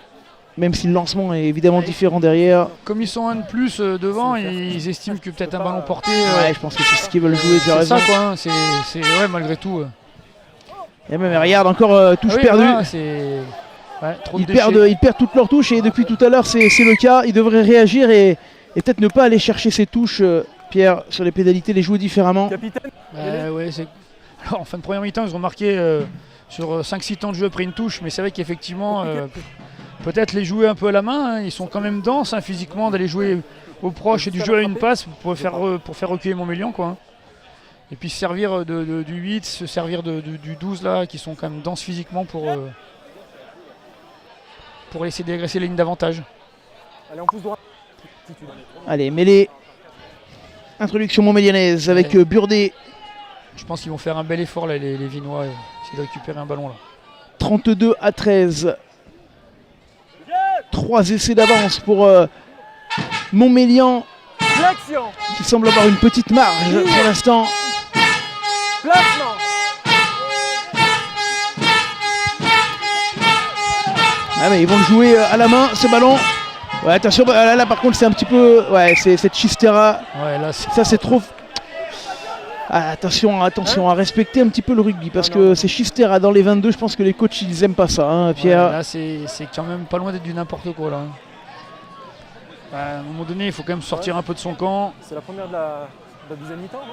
même si le lancement est évidemment différent derrière. Comme ils sont un de plus devant, ils estiment que peut-être un ballon porté. Ouais, je pense que c'est ce qu'ils veulent jouer, tu as raison. C'est ça, quoi. Hein. C'est ouais, malgré tout. Et même, regarde, encore touche perdue. Voilà, trop ils perdent toutes leurs touches et depuis tout à l'heure, c'est le cas. Ils devraient réagir et peut-être ne pas aller chercher ces touches, Pierre, sur les pénalités, les jouer différemment. Capitaine. Ouais, alors, en fin de première mi-temps, ils ont marqué sur 5-6 temps de jeu après une touche, mais c'est vrai qu'effectivement, peut-être les jouer un peu à la main. Hein. Ils sont quand même denses hein, physiquement, d'aller jouer aux proches et du jeu à une passe pour faire reculer Montmélian, quoi. Hein. Et puis se servir du 8, se servir du 12 là, qui sont quand même denses physiquement pour laisser dégraisser les lignes d'avantage. Allez, on pousse droit. Allez, mêlée. Introduction montmélianaise avec Burdet. Je pense qu'ils vont faire un bel effort là, les Vinois, essayer de récupérer un ballon là. 32-13. 3 essais d'avance pour Montmélian, qui semble avoir une petite marge pour l'instant. Ah mais ils vont le jouer à la main, ce ballon. Ouais, attention, là par contre c'est un petit peu... Ouais, c'est cette Chistera. Ouais, là, ça c'est trop... Ah, attention à respecter un petit peu le rugby, parce que c'est Chistera dans les 22, je pense que les coachs ils aiment pas ça, hein, Pierre. Ouais, là c'est quand même pas loin d'être du n'importe quoi là. À un moment donné, il faut quand même sortir un peu de son camp. C'est la première de la deuxième mi-temps.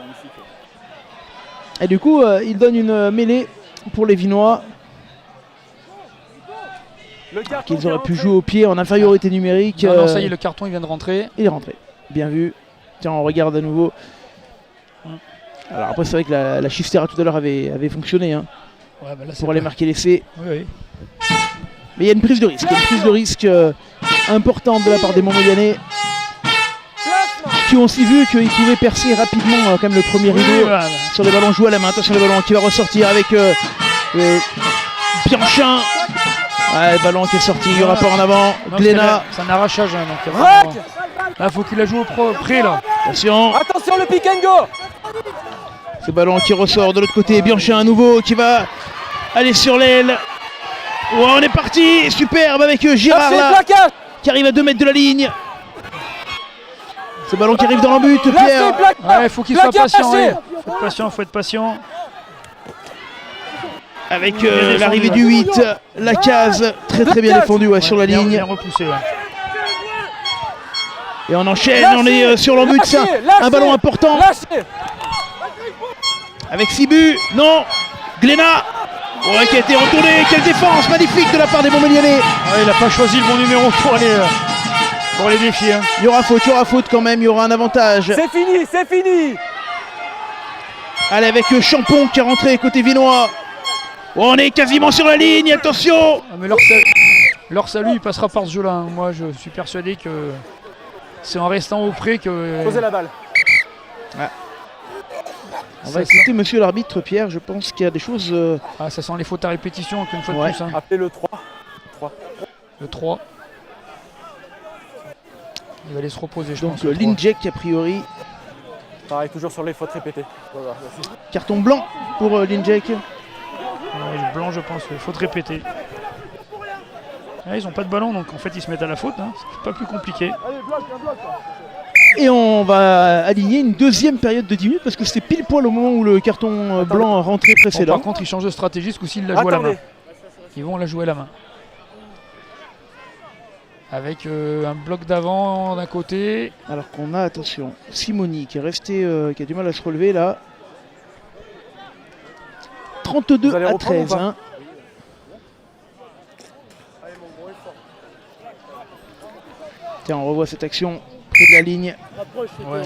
Et du coup, il donne une mêlée pour les Vinois. Qu'ils auraient pu jouer au pied en infériorité numérique. Non, ça y est, le carton il vient de rentrer. Il est rentré, bien vu. Tiens, on regarde à nouveau. Alors après c'est vrai que la Chistera tout à l'heure avait fonctionné hein, ouais, bah là, pour aller marquer l'essai. Oui. Mais il y a une prise de risque, importante de la part des Montmélianais, qui ont aussi vu qu'ils pouvaient percer rapidement quand même le premier rideau sur les ballons joués à la main. Attention le ballon qui va ressortir avec Bianchin. Ouais, le ballon qui est sorti, il y aura pas en avant. Glénat. C'est un arrachage. Hein, donc, là, faut qu'il la joue au près là. Attention le pick and go. Ce ballon qui ressort de l'autre côté. Bianchin à nouveau qui va aller sur l'aile. Oh, on est parti. Superbe avec Girard là, qui arrive à 2 mètres de la ligne. Ce ballon qui arrive dans l'embut, Pierre. Ouais, faut qu'il soit patient. Ouais. Faut être patient. Avec l'arrivée du 8, la case très bien défendue sur la ligne. Bien repoussé, ouais. Et on enchaîne, on est sur l'embut, un ballon important. Avec 6 buts, non, Glénat, ouais, qui a été retourné, quelle défense magnifique de la part des Montmélianais. Ouais, il n'a pas choisi le bon numéro pour les défier. Hein. Il y aura faute quand même, il y aura un avantage. C'est fini. Allez, avec Champon qui est rentré côté Vinois. Oh, on est quasiment sur la ligne, attention. Mais leur salut il passera par ce jeu là. Hein. Moi je suis persuadé que c'est en restant au près que... Posez la balle. Ouais. On va écouter monsieur l'arbitre Pierre, je pense qu'il y a des choses... Ah, ça sent les fautes à répétition qu'une fois de Ouais. plus. Hein. Appelez le 3. Le 3. Il va aller se reposer, je Donc pense. le 3. Linjek a priori, Pareil, toujours sur les fautes répétées. carton blanc pour Linjek. Ouais, blanc, je pense. Faute répétée. Ah, ils n'ont pas de ballon, donc en fait ils se mettent à la faute. Hein. C'est pas plus compliqué. Et on va aligner une deuxième période de 10 minutes parce que c'était pile poil au moment où le carton blanc rentrait Bon, précédent. par contre, ils changent de stratégie, ce coup-ci, ils la jouent à la main. Ils vont la jouer à la main. Avec un bloc d'avant d'un côté. Alors qu'on a, attention, Simoni qui est resté, qui a du mal à se relever là. 32 Vous allez à reprendre 13. ou pas Hein. Tiens, on revoit cette action près de la ligne. Ouais.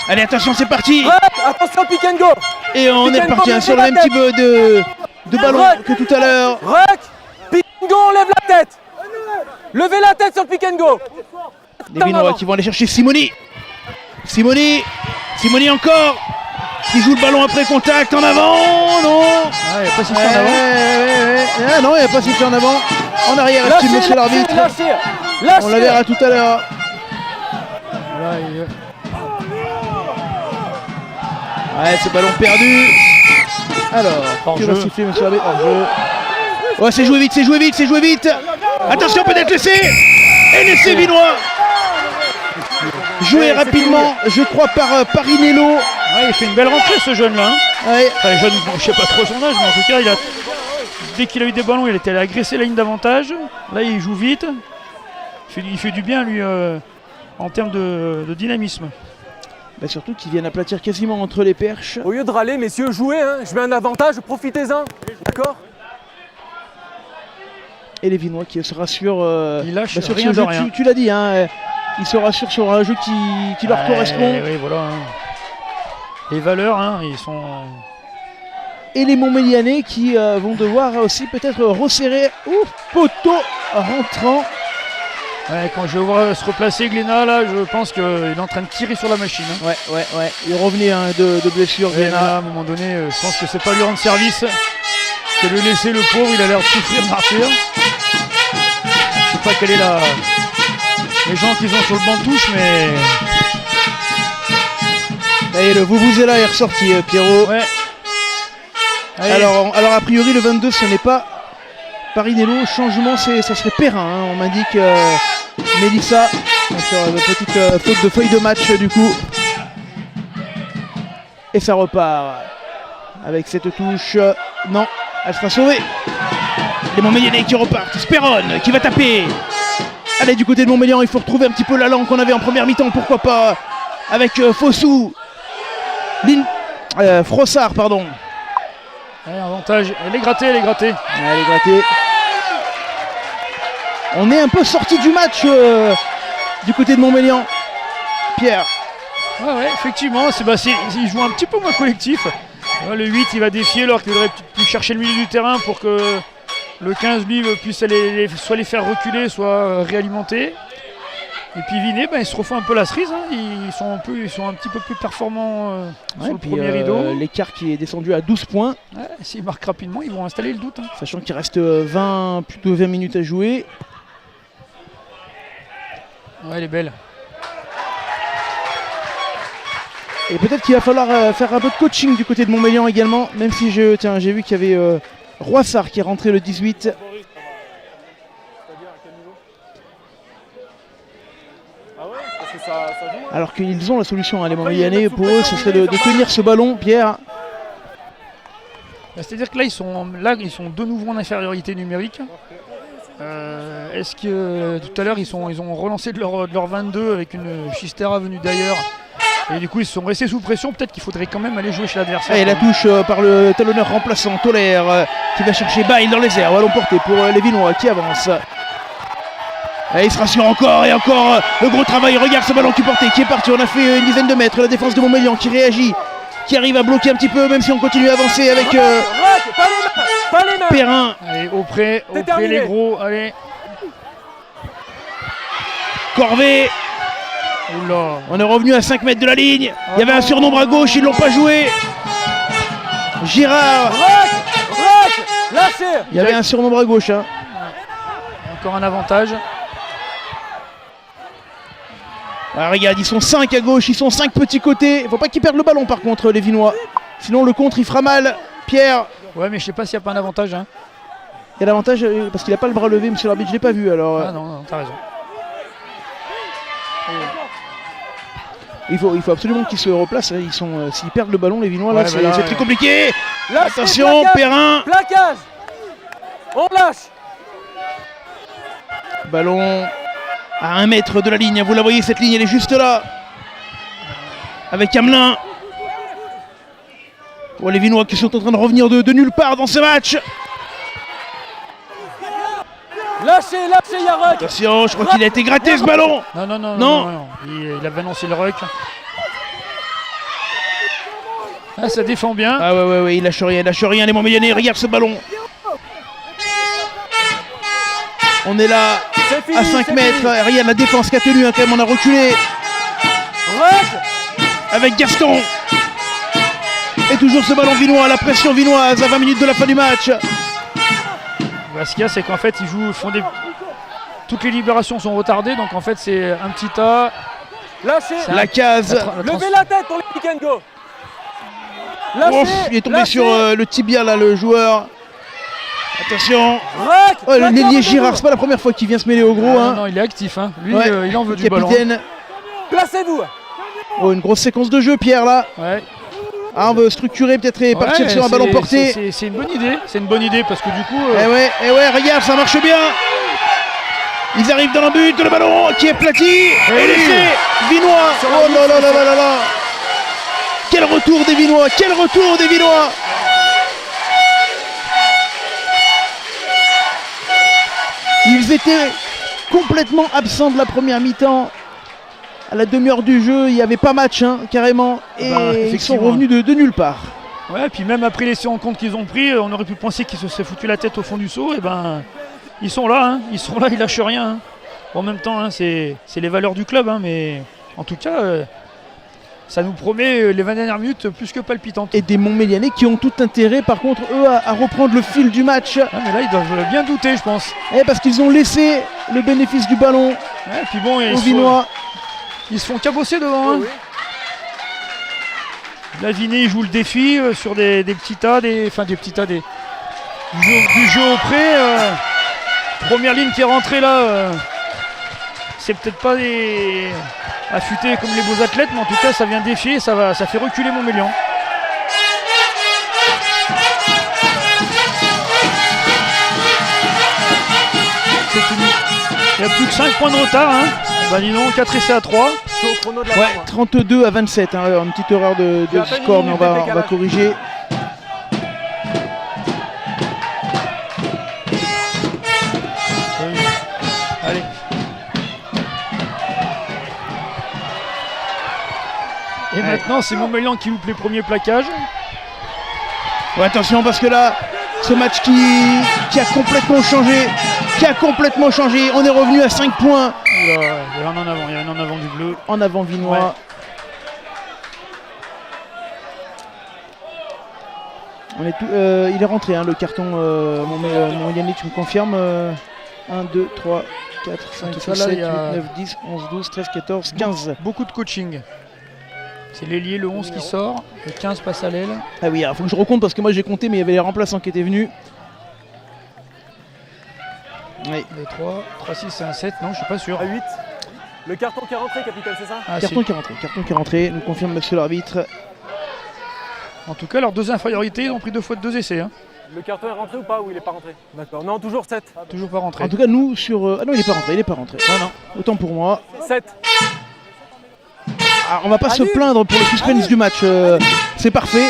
Allez, attention, c'est parti. Attention, pick and go. Et on Pick est and reparti go, hein, sur le levez même la type de ballon Ruck. que tout à l'heure. Ruck, pick and go, on lève la tête. Levez la tête sur le pick and go. Les Vinois qui vont aller chercher Simoni. Simoni encore. Qui joue le ballon après contact en avant. Non. Ah, il n'y a pas si en avant. Ah non, il n'y a pas sifflé en avant. En arrière, Lâchez, estime monsieur lâchez, l'arbitre. lâchez. On la verra tout à l'heure. Là, il- Ouais, ce ballon perdu. Alors, qui va Hors-jeu. siffler monsieur l'arbitre? Hors-jeu. Ouais, c'est joué vite. Attention, peut-être laissé. Et l'essai vinois. Joué rapidement, je crois, par Parinello. Ouais, il fait une belle rentrée ce jeune là. Hein. Ouais. Enfin, jeune, bon, je sais pas trop son âge, mais en tout cas, dès qu'il a eu des ballons, il était allé agresser la ligne d'avantage. Là, il joue vite. Il fait du bien, lui, en termes de dynamisme. Bah surtout qu'ils viennent aplatir quasiment entre les perches. Au lieu de râler, messieurs, jouez. Hein. Je mets un avantage, profitez-en. D'accord. Et les Vinois qui se rassurent Ils lâchent sur rien ce de jeu, rien. tu l'as dit, hein, ils se rassurent sur un jeu qui leur correspond. Oui, voilà. Hein. Les valeurs, hein, ils sont. Et les Montmélianais qui vont devoir aussi peut-être resserrer. Ouf, poteau rentrant. Ouais, quand je vois se replacer Glénat, là, je pense qu'il est en train de tirer sur la machine. Hein. Ouais. Il revenait hein, de blessure. Et là, Glénat. à un moment donné, je pense que c'est pas lui rendre service. Que le laisser, le pauvre, il a l'air de souffrir, martyr. Je sais pas quelle est les gens qu'ils ont sur le banc de touche, mais. Et le Vuvuzela est ressorti, Pierrot. Ouais. Allez. Alors a priori le 22 ce n'est pas Parinello, changement ça serait Perrin, hein. On m'indique Mélissa sur une petite faute de feuille de match du coup. Et ça repart avec cette touche. Non, elle sera sauvée. Les Montmélianais qui repartent, Sperron qui va taper. Allez, du côté de Montmélian, il faut retrouver un petit peu l'allant qu'on avait en première mi-temps, pourquoi pas, avec Fossou. Frossard, pardon. Allez, avantage. Elle est grattée. Allez, gratter. On est un peu sorti du match du côté de Montmélian. Pierre. Ouais, effectivement, il joue un petit peu moins collectif. Le 8, il va défier alors qu'il aurait pu chercher le milieu du terrain pour que le 15, lui, puisse soit les faire reculer, soit réalimenter. Et puis Vinet, ils se refont un peu la cerise. Hein. Ils sont un petit peu plus performants sur le premier rideau. L'écart qui est descendu à 12 points. Ouais, s'ils marquent rapidement, ils vont installer le doute. Hein. Sachant qu'il reste plutôt 20 minutes à jouer. Ouais, elle est belle. Et peut-être qu'il va falloir faire un peu de coaching du côté de Montmélian également. Même si j'ai vu qu'il y avait Roissard qui est rentré le 18. Alors qu'ils ont la solution, hein, les Montmélianais. Pour eux, ce serait de tenir ce ballon, Pierre. C'est-à-dire que là, ils sont de nouveau en infériorité numérique. Est-ce que tout à l'heure, ils ont relancé de leur 22 avec une Chistera venue d'ailleurs. Et du coup, ils se sont restés sous pression. Peut-être qu'il faudrait quand même aller jouer chez l'adversaire. Et la touche par le talonneur remplaçant, Tolaire, qui va chercher Bail dans les airs. Ballon porté pour les Vinois qui avancent. Et il se rassure encore et encore. Le gros travail. Regarde ce ballon qui portait, qui est parti. On a fait une dizaine de mètres. La défense de Montmélian qui réagit, qui arrive à bloquer un petit peu, même si on continue à avancer avec Pas les mains. Perrin. Allez, auprès terminé. les gros. Allez. Corvée. Oula. On est revenu à 5 mètres de la ligne. Il y avait un surnombre à gauche, ils l'ont pas joué. Girard. Lâchez. Il y avait un surnombre à gauche. Hein. Encore un avantage. Ah, regarde, ils sont 5 à gauche, ils sont 5 petits côtés. Il faut pas qu'ils perdent le ballon par contre, les Vinois. Sinon le contre il fera mal. Pierre. Ouais, mais je sais pas s'il n'y a pas un avantage. Hein. Il y a l'avantage parce qu'il a pas le bras levé, monsieur l'arbitre, je l'ai pas vu alors. Ah non, t'as raison. Il faut absolument qu'ils se replacent. Ils sont, s'ils perdent le ballon, les Vinois, là, Ouais, c'est très compliqué. Lâchez, Attention, plaquage. Perrin. Plaquage. On lâche. Ballon à 1 mètre de la ligne. Vous la voyez, cette ligne, elle est juste là. Avec Hamelin. Oh, les Vinois qui sont en train de revenir de nulle part dans ce match. Lâchez, Yarok. Attention, je crois qu'il a été gratté ce ballon. Non. Il avait annoncé le ruck. Ah, ça défend bien. Ah ouais, il lâche rien, les Montmélianais, regarde ce ballon. On est là C'est fini, à 5 c'est mètres, fini. regarde la défense qui a tenu, hein, quand même, on a reculé Ruck. avec Gaston. Et toujours ce ballon vinois, la pression vinoise à 20 minutes de la fin du match. Ce qu'il y a, c'est qu'en fait, toutes les libérations sont retardées, donc en fait, c'est un petit tas. Lâchez. La case. Levez la tête pour les pick and go. Lâchez. Ouf, il est tombé lâchez. sur le tibia là, le joueur. Attention. Ruck. Oh, l'ailier Girard, c'est pas la première fois qu'il vient se mêler au gros. Ah, hein. non, il est actif. Hein. Lui, Ouais, il en veut du ballon. capitaine. Placez-vous. Oh, une grosse séquence de jeu, Pierre là. Ouais. Ah, on veut structurer peut-être et partir Ouais, sur un ballon porté. C'est une bonne idée. C'est une bonne idée parce que du coup. Eh ouais, regarde, ça marche bien. Ils arrivent dans le but, le ballon qui est plati. Et l'essai Vinois. Oh là là là là là. Quel retour des Vinois. Ils étaient complètement absents de la première mi-temps. À la demi-heure du jeu, il n'y avait pas match, hein, carrément. Et ils sont effectivement. revenus de nulle part. Ouais, puis même après l'essai en compte qu'ils ont pris, on aurait pu penser qu'ils se seraient foutu la tête au fond du seau. Et ben, ils sont là, ils lâchent rien. Hein. En même temps, hein, c'est les valeurs du club, hein, mais en tout cas, ça nous promet les 20 dernières minutes plus que palpitantes. Et des Montmélianais qui ont tout intérêt, par contre, eux, à reprendre le fil du match. Ah, mais là, ils doivent bien douter, je pense. Parce qu'ils ont laissé le bénéfice du ballon Ouais, puis bon, aux Vinois. ils se font cabosser devant. Hein. Oui. Là, Vinet, il joue le défi sur des petits tas, du jeu au pré. Première ligne qui est rentrée là. C'est peut-être pas affûté comme les beaux athlètes, mais en tout cas, ça vient défier, ça fait reculer Montmélian. Il y a plus que 5 points de retard. Hein. Bah dis donc, 4 essais à 3. Au chrono de la Ouais, fin. 32 à 27, hein, une petite erreur de Il y a à peine score, une mais on minute de va décalage. corriger. Allez. Et Allez. maintenant, c'est Montmélian qui loupe les premiers plaquages. Ouais, attention parce que là, ce match qui a complètement changé, on est revenu à 5 points Oula, il y a un en avant du bleu. en avant Vinois. Ouais. Il est rentré, hein, le carton, mon Yannick, tu me confirmes 1, 2, 3, 4, 5, tout 6, cas, là, 7, il 8, y a 9, 10, 11, 12, 13, 14, 15. Beaucoup de coaching. C'est l'ailier, le 11 qui sort, le 15 passe à l'aile. Ah oui, il faut que je recompte parce que moi j'ai compté, mais il y avait les remplaçants qui étaient venus. Oui. Les 3, 6 et un 7, non, je suis pas sûr. À 8. Le carton qui est rentré, capitaine, c'est ça? Ah, Carton si. qui est rentré, nous confirme monsieur l'arbitre. En tout cas, leurs deux infériorités, ils ont pris 2 fois de 2 essais. Hein. Le carton est rentré ou pas? Ou il est pas rentré? D'accord. Non, toujours 7. Toujours pas rentré. En tout cas, nous sur. Ah non, il est pas rentré. Ah non. Autant pour moi. 7. Ah, on va pas se Allez. plaindre pour le suspense Allez. du match. C'est parfait.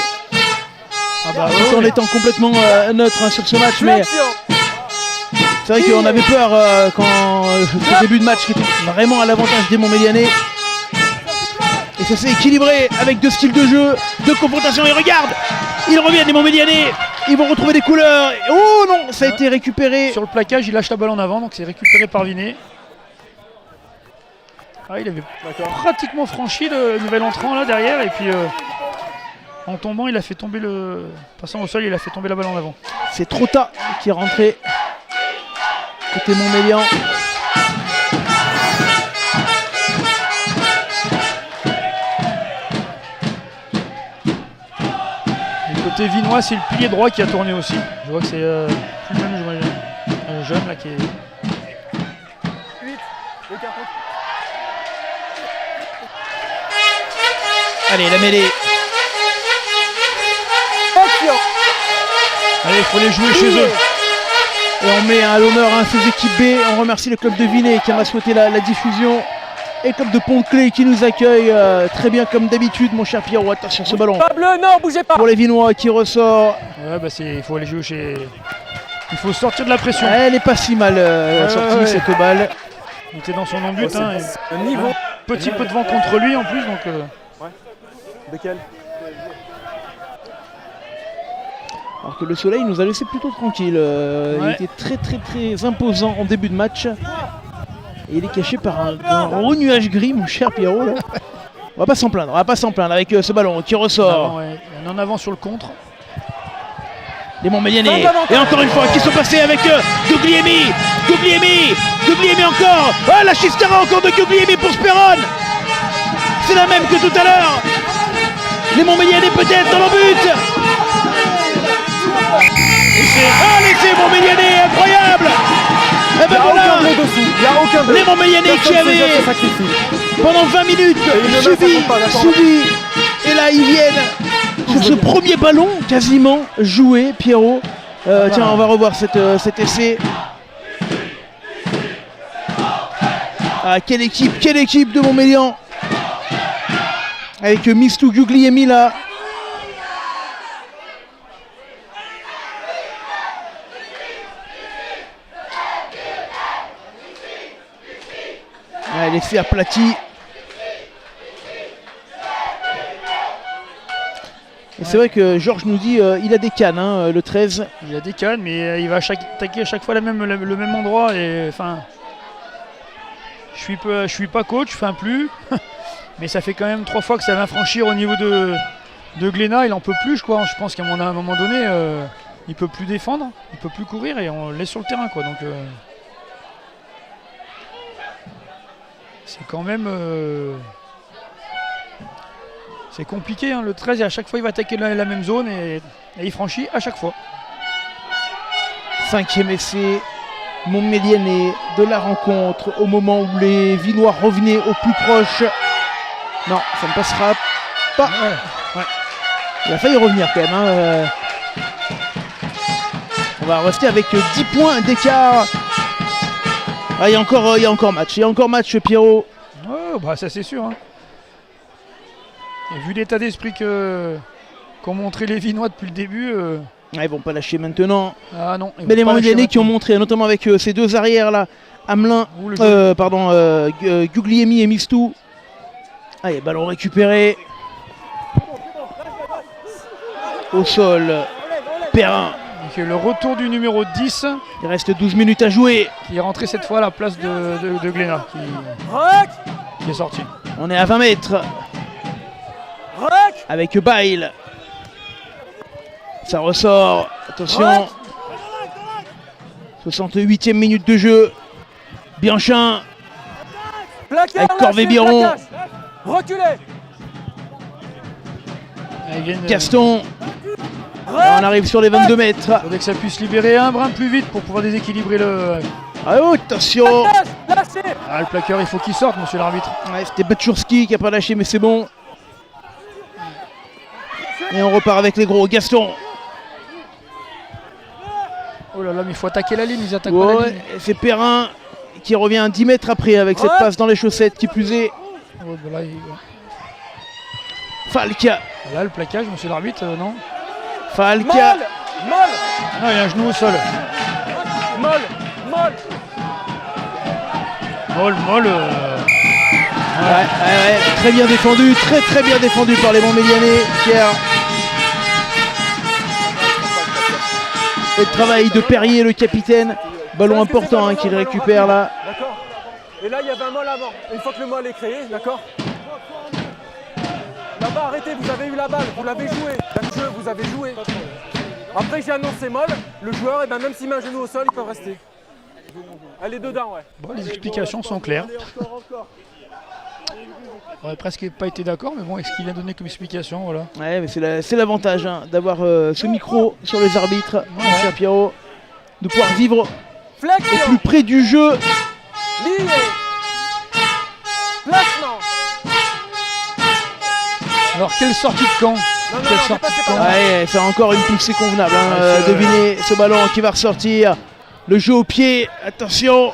Ah bah, Tout en étant complètement neutre, hein, sur ce match, mais Flexion. c'est vrai qu'on avait peur quand ce début de match qui était vraiment à l'avantage des Montmélianais. Et ça s'est équilibré avec 2 styles de jeu, 2 confrontations. Et regarde, ils reviennent les Montmélianais. Ils vont retrouver des couleurs. Oh non, ça a été récupéré. Sur le plaquage, il lâche la balle en avant, donc c'est récupéré par Vinet. Ah, il avait pratiquement franchi le nouvel entrant là derrière et puis en tombant il a fait tomber le... Passant au sol il a fait tomber la balle en avant. C'est Trotta qui est rentré côté Montmélian. Du côté vinois c'est le pilier droit qui a tourné aussi. Je vois que c'est plus le même jeune là qui est... Allez, la mêlée. Allez, il faut les jouer chez eux. Et on met à l'honneur ces équipes B. On remercie le club de Vinay qui m'a souhaité la diffusion. Et le club de Pont-de-Clé qui nous accueille très bien comme d'habitude, mon cher Pierrot. Attention ce ballon. Pas bleu, non, bougez pas. Pour les Vinois qui ressort. Ouais, bah il faut aller jouer chez... Il faut sortir de la pression. Elle est pas si mal sortie cette balle. Il était dans son non-but. Hein, Un niveau. petit peu de vent contre lui en plus. Donc, Desquels? Alors que le soleil nous a laissé plutôt tranquille. Il était très imposant en début de match. Et il est caché par un gros nuage gris, mon cher Pierrot. Là. On va pas s'en plaindre avec ce ballon qui ressort. On est en avant sur le contre. Les Montmélianais. Et encore une fois, qui sont passés avec Guglielmi encore. Ah, la chistera encore de Guglielmi pour Sperone. C'est la même que tout à l'heure. Les Montmélianais peut-être dans le but. L'essai Montmélianais, incroyable. Et ben voilà, les Montmélianais qui avaient pendant 20 minutes subi. Et là ils viennent sur ce premier ballon quasiment joué, Pierrot. Tiens, on va revoir cet essai. Ah, quelle équipe de Montmélian. Avec Mistou Guglielmi là. Ah, l'effet aplati. Et c'est vrai que Georges nous dit il a des cannes, hein, le 13. Il a des cannes, mais il va attaquer à chaque fois le même endroit. Et enfin, je suis pas coach, enfin plus. Mais ça fait quand même 3 fois que ça vient franchir au niveau de Glénat. Il en peut plus, je crois. Je pense qu'à un moment donné, il peut plus défendre, il peut plus courir et on le laisse sur le terrain, quoi. Donc c'est quand même c'est compliqué, hein. Le 13, à chaque fois il va attaquer la même zone et il franchit à chaque fois. 5e essai montmélianais de la rencontre au moment où les Vinois revenaient au plus proche. Non, ça ne passera pas. Ouais. Il a failli revenir quand même, hein. On va rester avec 10 points d'écart. Ah, il y a encore match, Pierrot. Oh, bah ça c'est sûr, hein. Et vu l'état d'esprit qu'ont montré les Vinois depuis le début. Ils vont pas lâcher maintenant. Ah non. Mais les Montmélianais qui ont montré, notamment avec ces deux arrières là, Hamelin, Guglielmi et Mistou. Allez, ballon récupéré. Au sol, Perrin. Donc, le retour du numéro 10. Il reste 12 minutes à jouer. Qui est rentré cette fois à la place de Glénat. Qui est sorti. On est à 20 mètres. Avec Bail. Ça ressort. Attention. 68e minute de jeu. Bianchin. Avec Corvé-Biron. Gaston. On arrive sur les 22 mètres. Il faudrait que ça puisse libérer un brin plus vite pour pouvoir déséquilibrer le... Ah, oh, attention. Ah, le plaqueur, il faut qu'il sorte, monsieur l'arbitre. Ouais, c'était Batchourski qui n'a pas lâché, mais c'est bon. Et on repart avec les gros. Gaston. Oh là là, mais il faut attaquer la ligne, ils attaquent pas la ligne. C'est Perrin qui revient 10 mètres après avec cette passe dans les chaussettes qui plus est. Oh, bah là, Falk. Là, le plaquage, monsieur l'arbitre, non. Falk. Ah, il y a un genou au sol. Moll. Ouais, très bien défendu, très bien défendu par les Montmélianais, Pierre. Et le travail de Perrier, le capitaine. Ballon important qu'il récupère là. Et là, il y avait un molle avant. Une fois que le molle est créé, d'accord? Là-bas, arrêtez, vous avez eu la balle, vous l'avez joué. Dans le jeu, vous avez joué. Après, j'ai annoncé molle. Le joueur, eh ben, même s'il met un genou au sol, il peut rester. Elle est dedans, ouais. Bon, les explications sont claires. On aurait presque pas été d'accord, mais bon, est-ce qu'il a donné comme explication, voilà. Ouais, mais c'est l'avantage hein, d'avoir ce micro sur les arbitres, mon cher Pierrot, de pouvoir vivre au Flexion, plus près du jeu. lié, placement. Alors, quelle sortie de camp? Non, Quelle j'ai sortie pas de camp? Ouais, c'est encore une poussée convenable. Hein, Ouais, c'est- devinez ce ballon qui va ressortir. Le jeu au pied, attention.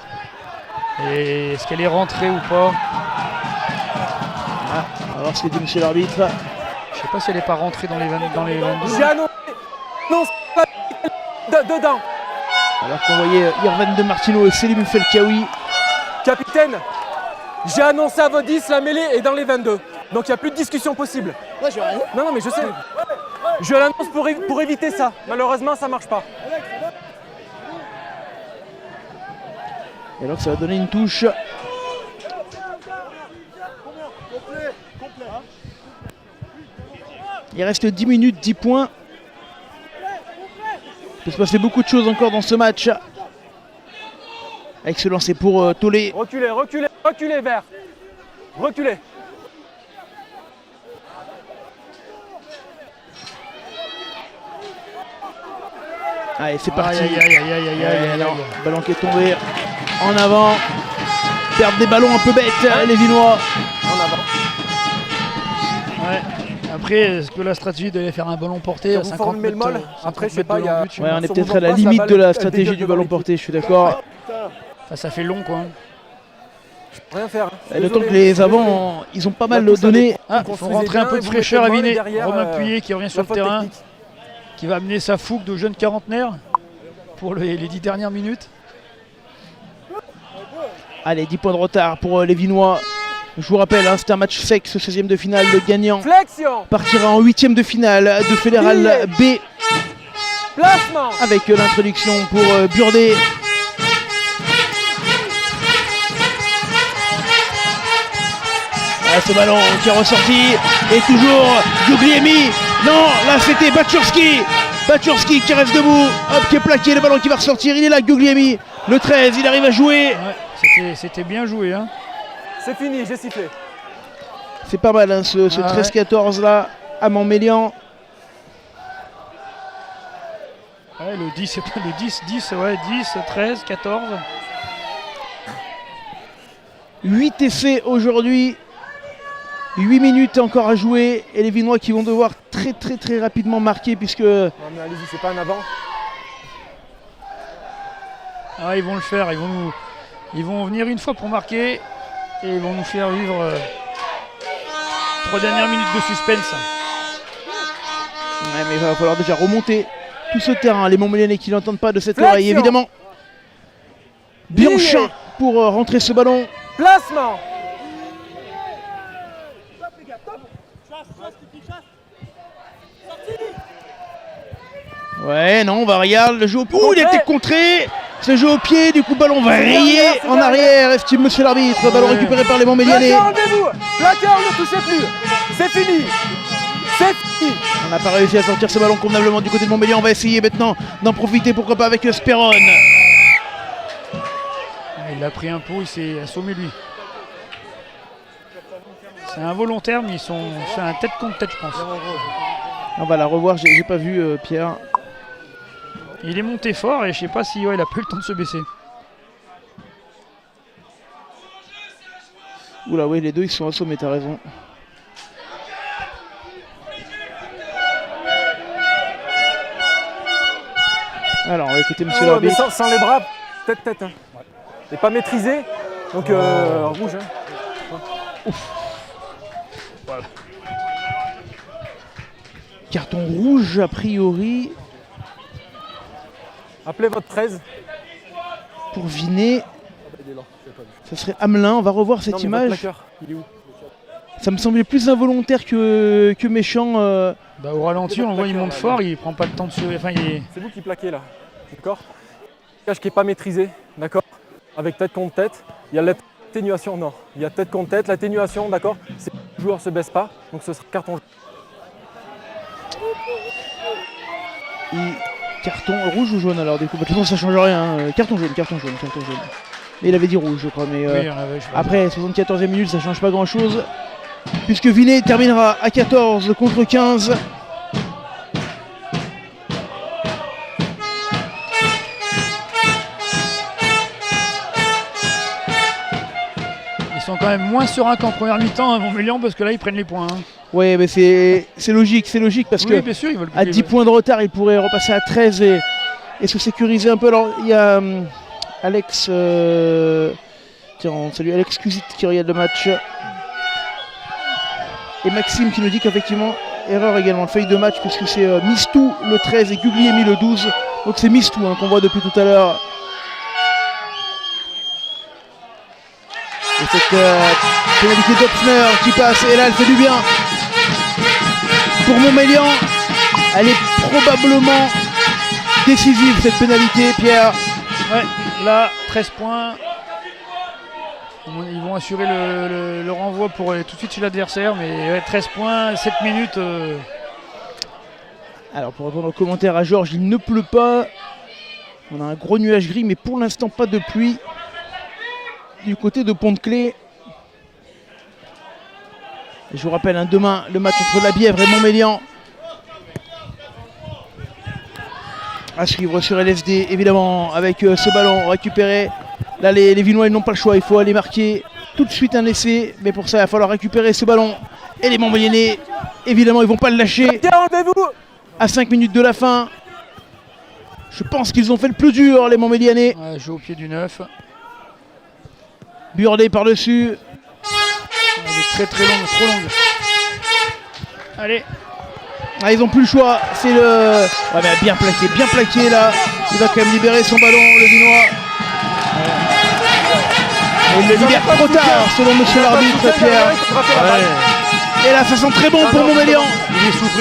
Et est-ce qu'elle est rentrée ou pas? On va voir ce que dit monsieur l'arbitre. Je sais pas si elle est pas rentrée dans les 22. J'ai annoncé. Non, dedans. Alors qu'on voyait Irvan de Martino et Selim Felkaoui. Capitaine, j'ai annoncé à votre 10, la mêlée est dans les 22. Donc il n'y a plus de discussion possible. Non, non, mais je sais. Je l'annonce pour éviter ça. Malheureusement, ça marche pas. Et alors ça va donner une touche. Il reste 10 minutes, 10 points. Il peut se passer beaucoup de choses encore dans ce match. Avec ce lancer pour Tolé. Reculez, reculez, reculez, vert. Reculez. Allez, c'est parti. Aïe, aïe, aïe, aïe, aïe, aïe, aïe, Non, aïe. ballon qui est tombé en avant. Perdre des ballons un peu bêtes, les Vinois. En avant. Ouais. Après, est-ce que la stratégie d'aller faire un ballon porté à Vous 50 formez le mètres, molle. 50 Après, je sais mètres pas, de il y a- long but, Ouais, on est Sur peut-être mouvement à la de passe, limite la de la balle, stratégie elle du dégage ballon devant porté, je suis d'accord. enfin, ça fait long, quoi. Rien faire. hein. Le temps Désolé, que les désolé. avants, ils ont pas mal Là, tout ça donné. Ah, il faut construisez rentrer un bien peu et de vous fraîcheur à mettez le Vinet. molle derrière, Romain Puyer qui revient sur La le faute terrain, technique. qui va amener sa fougue de jeune quarantenaire pour les 10 dernières minutes. Allez, 10 points de retard pour les Vinois. Je vous rappelle, hein, c'est un match sec, ce 16e de finale. Le gagnant Flexion, partira en 8e de finale de Fédéral B placement. avec l'introduction pour Burdet. Ah, ce ballon qui est ressorti et toujours Guglielmi. Non, là c'était Baczurski. Baczurski qui reste debout. Hop, qui est plaqué, le ballon qui va ressortir. Il est là, Guglielmi. Le 13, il arrive à jouer. Ouais, c'était bien joué, hein. C'est fini, j'ai sifflé. C'est pas mal hein, ce Ah 13-14 là à Montmélian. Ouais, le 10, c'est pas le 10, 10, ouais, 10, 13, 14. 8 essais aujourd'hui. 8 minutes encore à jouer et les Vinois qui vont devoir très rapidement marquer puisque Non mais allez-y, c'est pas un avant. Ah, ils vont le faire, ils vont venir une fois pour marquer et ils vont nous faire vivre 3 dernières minutes de suspense. ouais, mais il va falloir déjà remonter tout ce terrain. Les Montmélianais qui n'entendent pas de cette Flexion. oreille évidemment. Bianchin pour rentrer ce ballon. Placement. Ouais, non, on va regarder le jeu au pied. Ouh, il a été contré. Ce jeu au pied, du coup, ballon va C'est rayer derrière, c'est en derrière. arrière. Estime monsieur l'arbitre. Ballon Ouais. récupéré par les Montmélianais. Placard, enlevez-vous. Placard, ne touchez plus. C'est fini. C'est fini. On n'a pas réussi à sortir ce ballon convenablement du côté de Montmélian. On va essayer maintenant d'en profiter, pourquoi pas avec Speron. Il a pris un pot, il s'est assommé lui. C'est involontaire, mais c'est un tête contre tête, je pense. On va la revoir, j'ai pas vu Pierre. Il est monté fort et je sais pas si il a pas eu le temps de se baisser. Oula, ouais, les deux ils sont assommés, t'as raison. Alors, on va écouter monsieur Ouais, mais l'arbitre. sans les bras, tête. Hein. Et pas maîtrisé. Donc rouge. Hein. Carton rouge a priori Appelez votre 13. pour Vinet. Il est là, je l'ai pas vu. Ça serait Hamelin, on va revoir cette Non, mais votre image. plaqueur, il est où? Ça me semblait plus involontaire que méchant. Bah, au ralenti, on le voit, il monte fort, il prend pas le temps de se. Enfin, C'est vous qui plaquez là, d'accord? Cache qui n'est pas maîtrisé, d'accord? Avec tête contre tête, il y a Atténuation, non. Il y a tête contre tête. L'atténuation, d'accord, c'est que le joueur ne se baisse pas, donc ce sera carton jaune. Et carton rouge ou jaune alors, du coup, de toute façon ça change rien. Carton jaune. Mais il avait dit rouge, je crois. Mais Oui, on avait, je sais pas. après, 74e minute, ça change pas grand chose. Puisque Vinay terminera à 14 contre 15. Ils sont quand même moins sereins qu'en première mi-temps à Montmélian parce que là ils prennent les points. Hein. Ouais, mais c'est logique, parce Oui, que bien sûr, ils veulent à 10 points de retard, il pourrait repasser à 13 et se sécuriser un peu. Alors, il y a Alex, salut Alex Cusit qui regarde le match. Et Maxime qui nous dit qu'effectivement, erreur également de feuille de match puisque c'est Mistou le 13 et Guglielmi le 12. Donc c'est Mistou qu'on voit depuis tout à l'heure. Et cette pénalité d'Opfner qui passe, et là elle fait du bien. Pour Montmélian, elle est probablement décisive cette pénalité, Pierre. Ouais, là, 13 points. Ils vont assurer le renvoi pour aller tout de suite chez l'adversaire, mais ouais, 13 points, 7 minutes. Alors pour répondre aux commentaires à Georges, il ne pleut pas. On a un gros nuage gris, mais pour l'instant pas de pluie. Du côté de Pont-de-Clé. Et je vous rappelle, demain, le match entre la Bièvre et Montmélian. À suivre sur LSD, évidemment, avec ce ballon récupéré. Là, les Vinois, ils n'ont pas le choix. Il faut aller marquer tout de suite un essai. Mais pour ça, il va falloir récupérer ce ballon. Et les Montmélianais, évidemment, ils ne vont pas le lâcher. Tiens, enlevez-vous! À 5 minutes de la fin. Je pense qu'ils ont fait le plus dur, les Montmélianais. Ouais, joue au pied du 9. Burdé par-dessus. Elle est très très longue, trop longue. Allez. Ah, ils n'ont plus le choix. C'est le. Ouais, mais bien plaqué là. Il va quand même libérer son ballon, le Vinois. Et il le libère trop tard, selon monsieur l'arbitre, Pierre. Ouais. Et là, ça sent très bon pour Montmélian.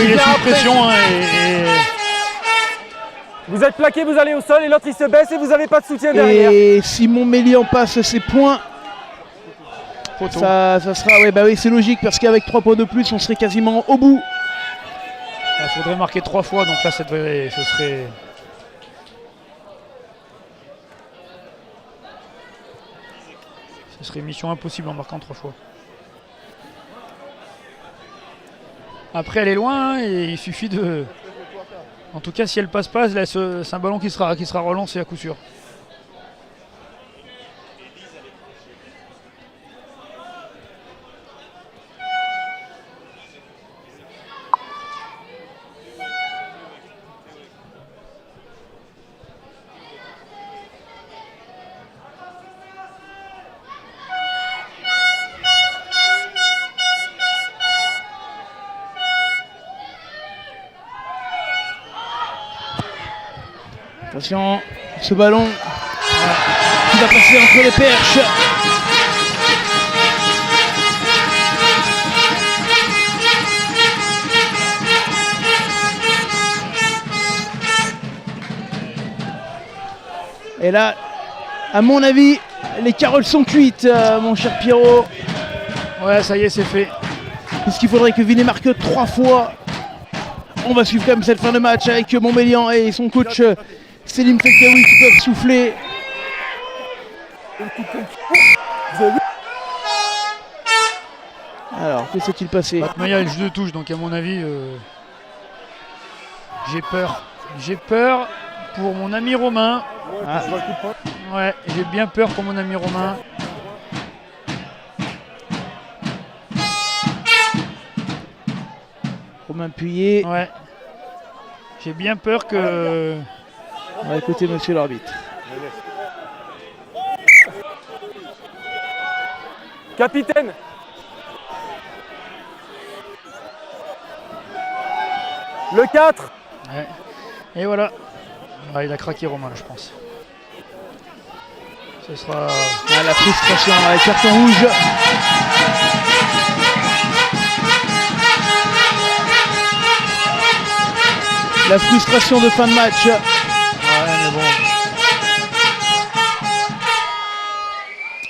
Il est sous pression. Hein, Vous êtes plaqué, vous allez au sol et l'autre il se baisse et vous n'avez pas de soutien derrière. Et si Montmélian passe ses points, ça sera. Ouais, bah oui, c'est logique parce qu'avec 3 points de plus, on serait quasiment au bout. il faudrait marquer 3 fois, donc là ce serait mission impossible en marquant 3 fois. Après elle est loin hein, et il suffit de... En tout cas si elle passe pas, là, c'est un ballon qui sera relancé à coup sûr. Attention, ce ballon qui va passer entre les perches. Et là, à mon avis, les carottes sont cuites, mon cher Pierrot. Ouais, ça y est, c'est fait. Puisqu'il faudrait que Vinay marque 3 fois. On va suivre quand même cette fin de match avec Montmélian et son coach Selim Fekaoui qui peuvent souffler. Alors, que s'est-il passé? Maya, elle joue de touche, donc à mon avis, j'ai peur. J'ai peur pour mon ami Romain. Ah. Ouais, j'ai bien peur pour mon ami Romain. Romain Puyer. Ouais. J'ai bien peur que... On va écouter monsieur l'arbitre. Capitaine! Le 4! Ouais. Et voilà. Ah, il a craqué Romain, je pense. Ce sera... Ah, la frustration avec carton rouge. La frustration de fin de match. Ouais, mais bon.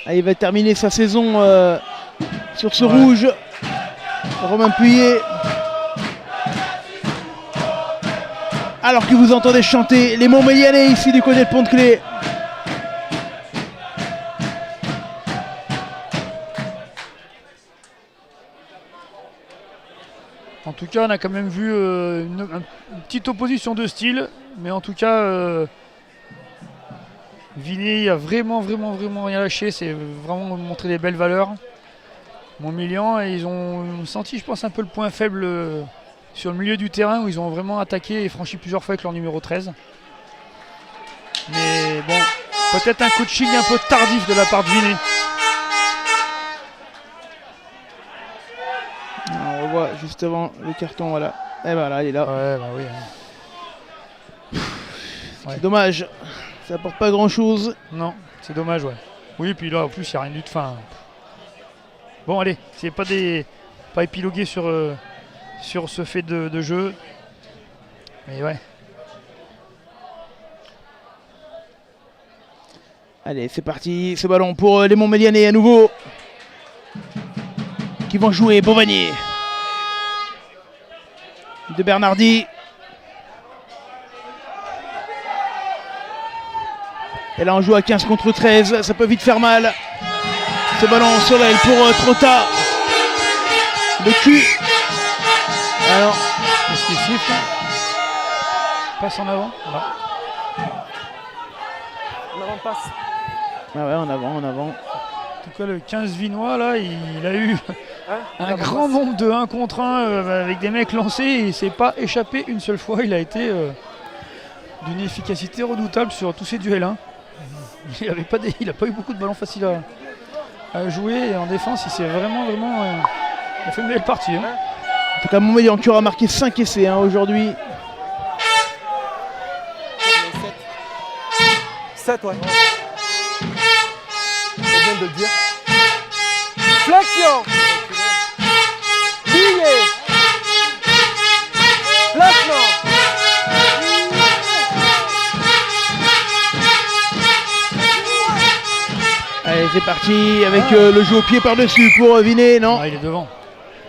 Ah, il va terminer sa saison sur ce rouge. Romain Puyer. Alors que vous entendez chanter les Montmélianais ici du côté de Pont-de-Claix. En tout cas, on a quand même vu une petite opposition de style, mais en tout cas, Viné a vraiment rien lâché, c'est vraiment montré des belles valeurs. Montmélian, et ils ont senti, je pense, un peu le point faible sur le milieu du terrain où ils ont vraiment attaqué et franchi plusieurs fois avec leur numéro 13. Mais bon, peut-être un coaching un peu tardif de la part de Viné. On revoit juste avant le carton, voilà. Et voilà, il est là. Ouais, bah oui. C'est dommage, ça apporte pas grand chose. Non, c'est dommage, ouais. Oui, puis là, en plus, il n'y a rien du tout. Enfin, bon, allez, c'est pas épiloguer sur ce fait de jeu. Mais ouais. Allez, c'est parti, ce ballon pour les Montmélianais à nouveau. Qui vont jouer Beauvagnier. De Bernardi. Et là on joue à 15 contre 13, ça peut vite faire mal. Ce ballon au soleil pour Trotta. Le cul. Alors, qu'est-ce qu'il siffle? Passe en avant. Voilà. En avant de passe. Ah ouais, en avant, en avant. En tout cas, le 15 Vinois, là, il a eu un En grand passe. nombre de 1 contre 1 avec des mecs lancés. Et il ne s'est pas échappé une seule fois. Il a été d'une efficacité redoutable sur tous ces duels. Hein. Il n'a pas eu beaucoup de ballons faciles à jouer. Et en défense, il s'est vraiment il a fait une belle partie. Hein. En tout cas, Montmélian qui aura marqué 5 essais aujourd'hui. 7, ouais. C'est bien de le dire. Flexion. Billet. Placement. Allez, c'est parti avec le jeu au pied par-dessus pour Viné. Non, Ah, il est devant.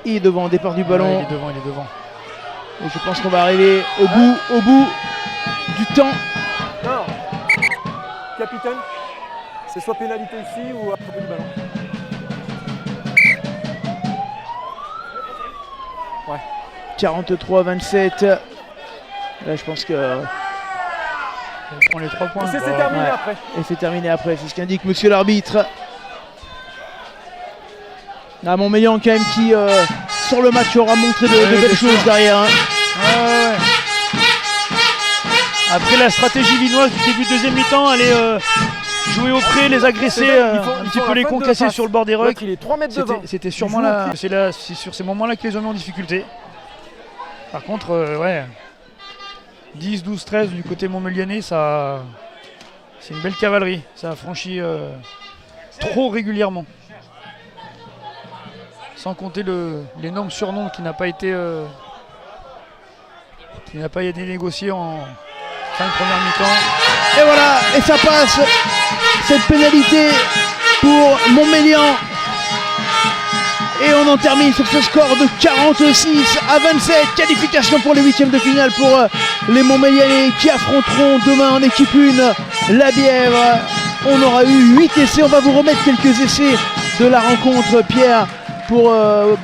il est devant, départ du ballon. Ouais, il est devant. Et je pense qu'on va arriver au bout du temps. Non. Capitaine, c'est soit pénalité ici ou à propos du ballon. Ouais. 43-27. Là, je pense que... Il prend les 3 points. C'est Bah, terminé ouais. après. Et c'est terminé après, c'est ce qu'indique monsieur l'arbitre. Ah, Montmélian quand même qui, sur le match, aura montré de belles choses derrière. Hein. Ouais. Après la stratégie vinoise du début de deuxième mi-temps, aller jouer au près, les agresser, un petit peu les concasser sur le bord des rucks. Il est 3 mètres devant. C'était sûrement là. C'est sur ces moments-là qu'ils les ont mis en difficulté. Par contre, ouais. 10, 12, 13 du côté montmélianais, ça, c'est une belle cavalerie. Ça a franchi trop régulièrement. Sans compter l'énorme surnom qui n'a pas été négocié en fin de première mi-temps. Et voilà, et ça passe. Cette pénalité pour Montmélian. Et on en termine sur ce score de 46-27. Qualification pour les huitièmes de finale pour les Montmélianais qui affronteront demain en équipe 1 la Bièvre. On aura eu 8 essais. On va vous remettre quelques essais de la rencontre, Pierre, pour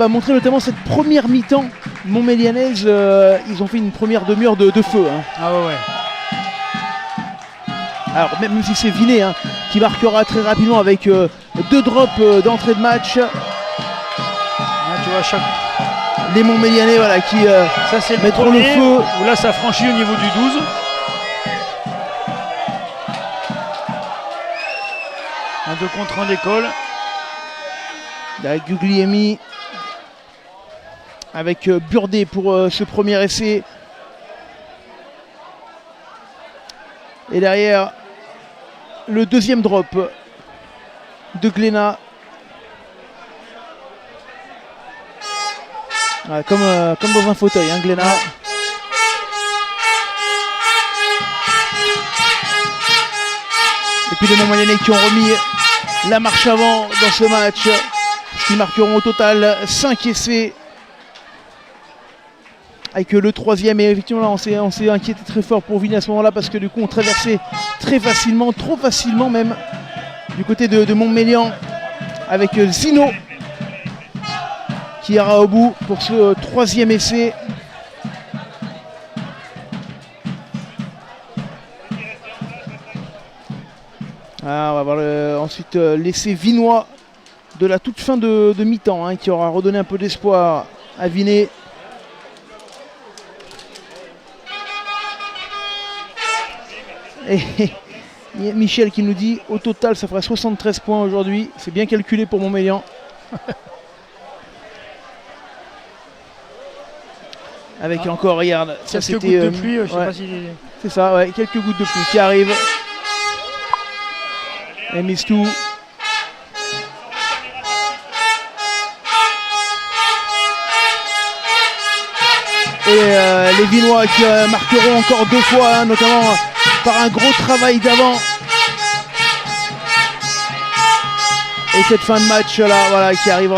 montrer notamment cette première mi-temps montmélianaise. Ils ont fait une première demi-heure de feu. Hein. Ah ouais. Alors même si c'est Viné qui marquera très rapidement avec 2 drops d'entrée de match. Tu vois, les Montmélianais voilà, qui ça, c'est mettront le feu. Où là, ça franchit au niveau du 12. Un 2 contre 1 d'école. Guglielmi avec Burdet pour ce premier essai. Et derrière, le deuxième drop de Glénat. Ouais, comme dans un fauteuil, Glénat. Et puis les Montmélianais qui ont remis la marche avant dans ce match. Ce qui marqueront au total 5 essais. Avec le troisième, et effectivement là on s'est inquiété très fort pour Vigny à ce moment-là parce que du coup on traversait très facilement, trop facilement même, du côté de Montmélian avec Zino qui ira au bout pour ce troisième essai. Ah, on va voir ensuite l'essai vinois de la toute fin de mi-temps qui aura redonné un peu d'espoir à Vinay. Et il y a Michel qui nous dit au total ça fera 73 points aujourd'hui. C'est bien calculé pour Montmélian. Avec encore, regarde, ça quelques c'était. gouttes de pluie, je sais ouais, pas si. c'est ça, ouais, quelques gouttes de pluie qui arrivent. Et Mistou. Et les Vinois qui marqueront encore 2 fois, notamment par un gros travail d'avant. Et cette fin de match là, voilà, qui arrivera.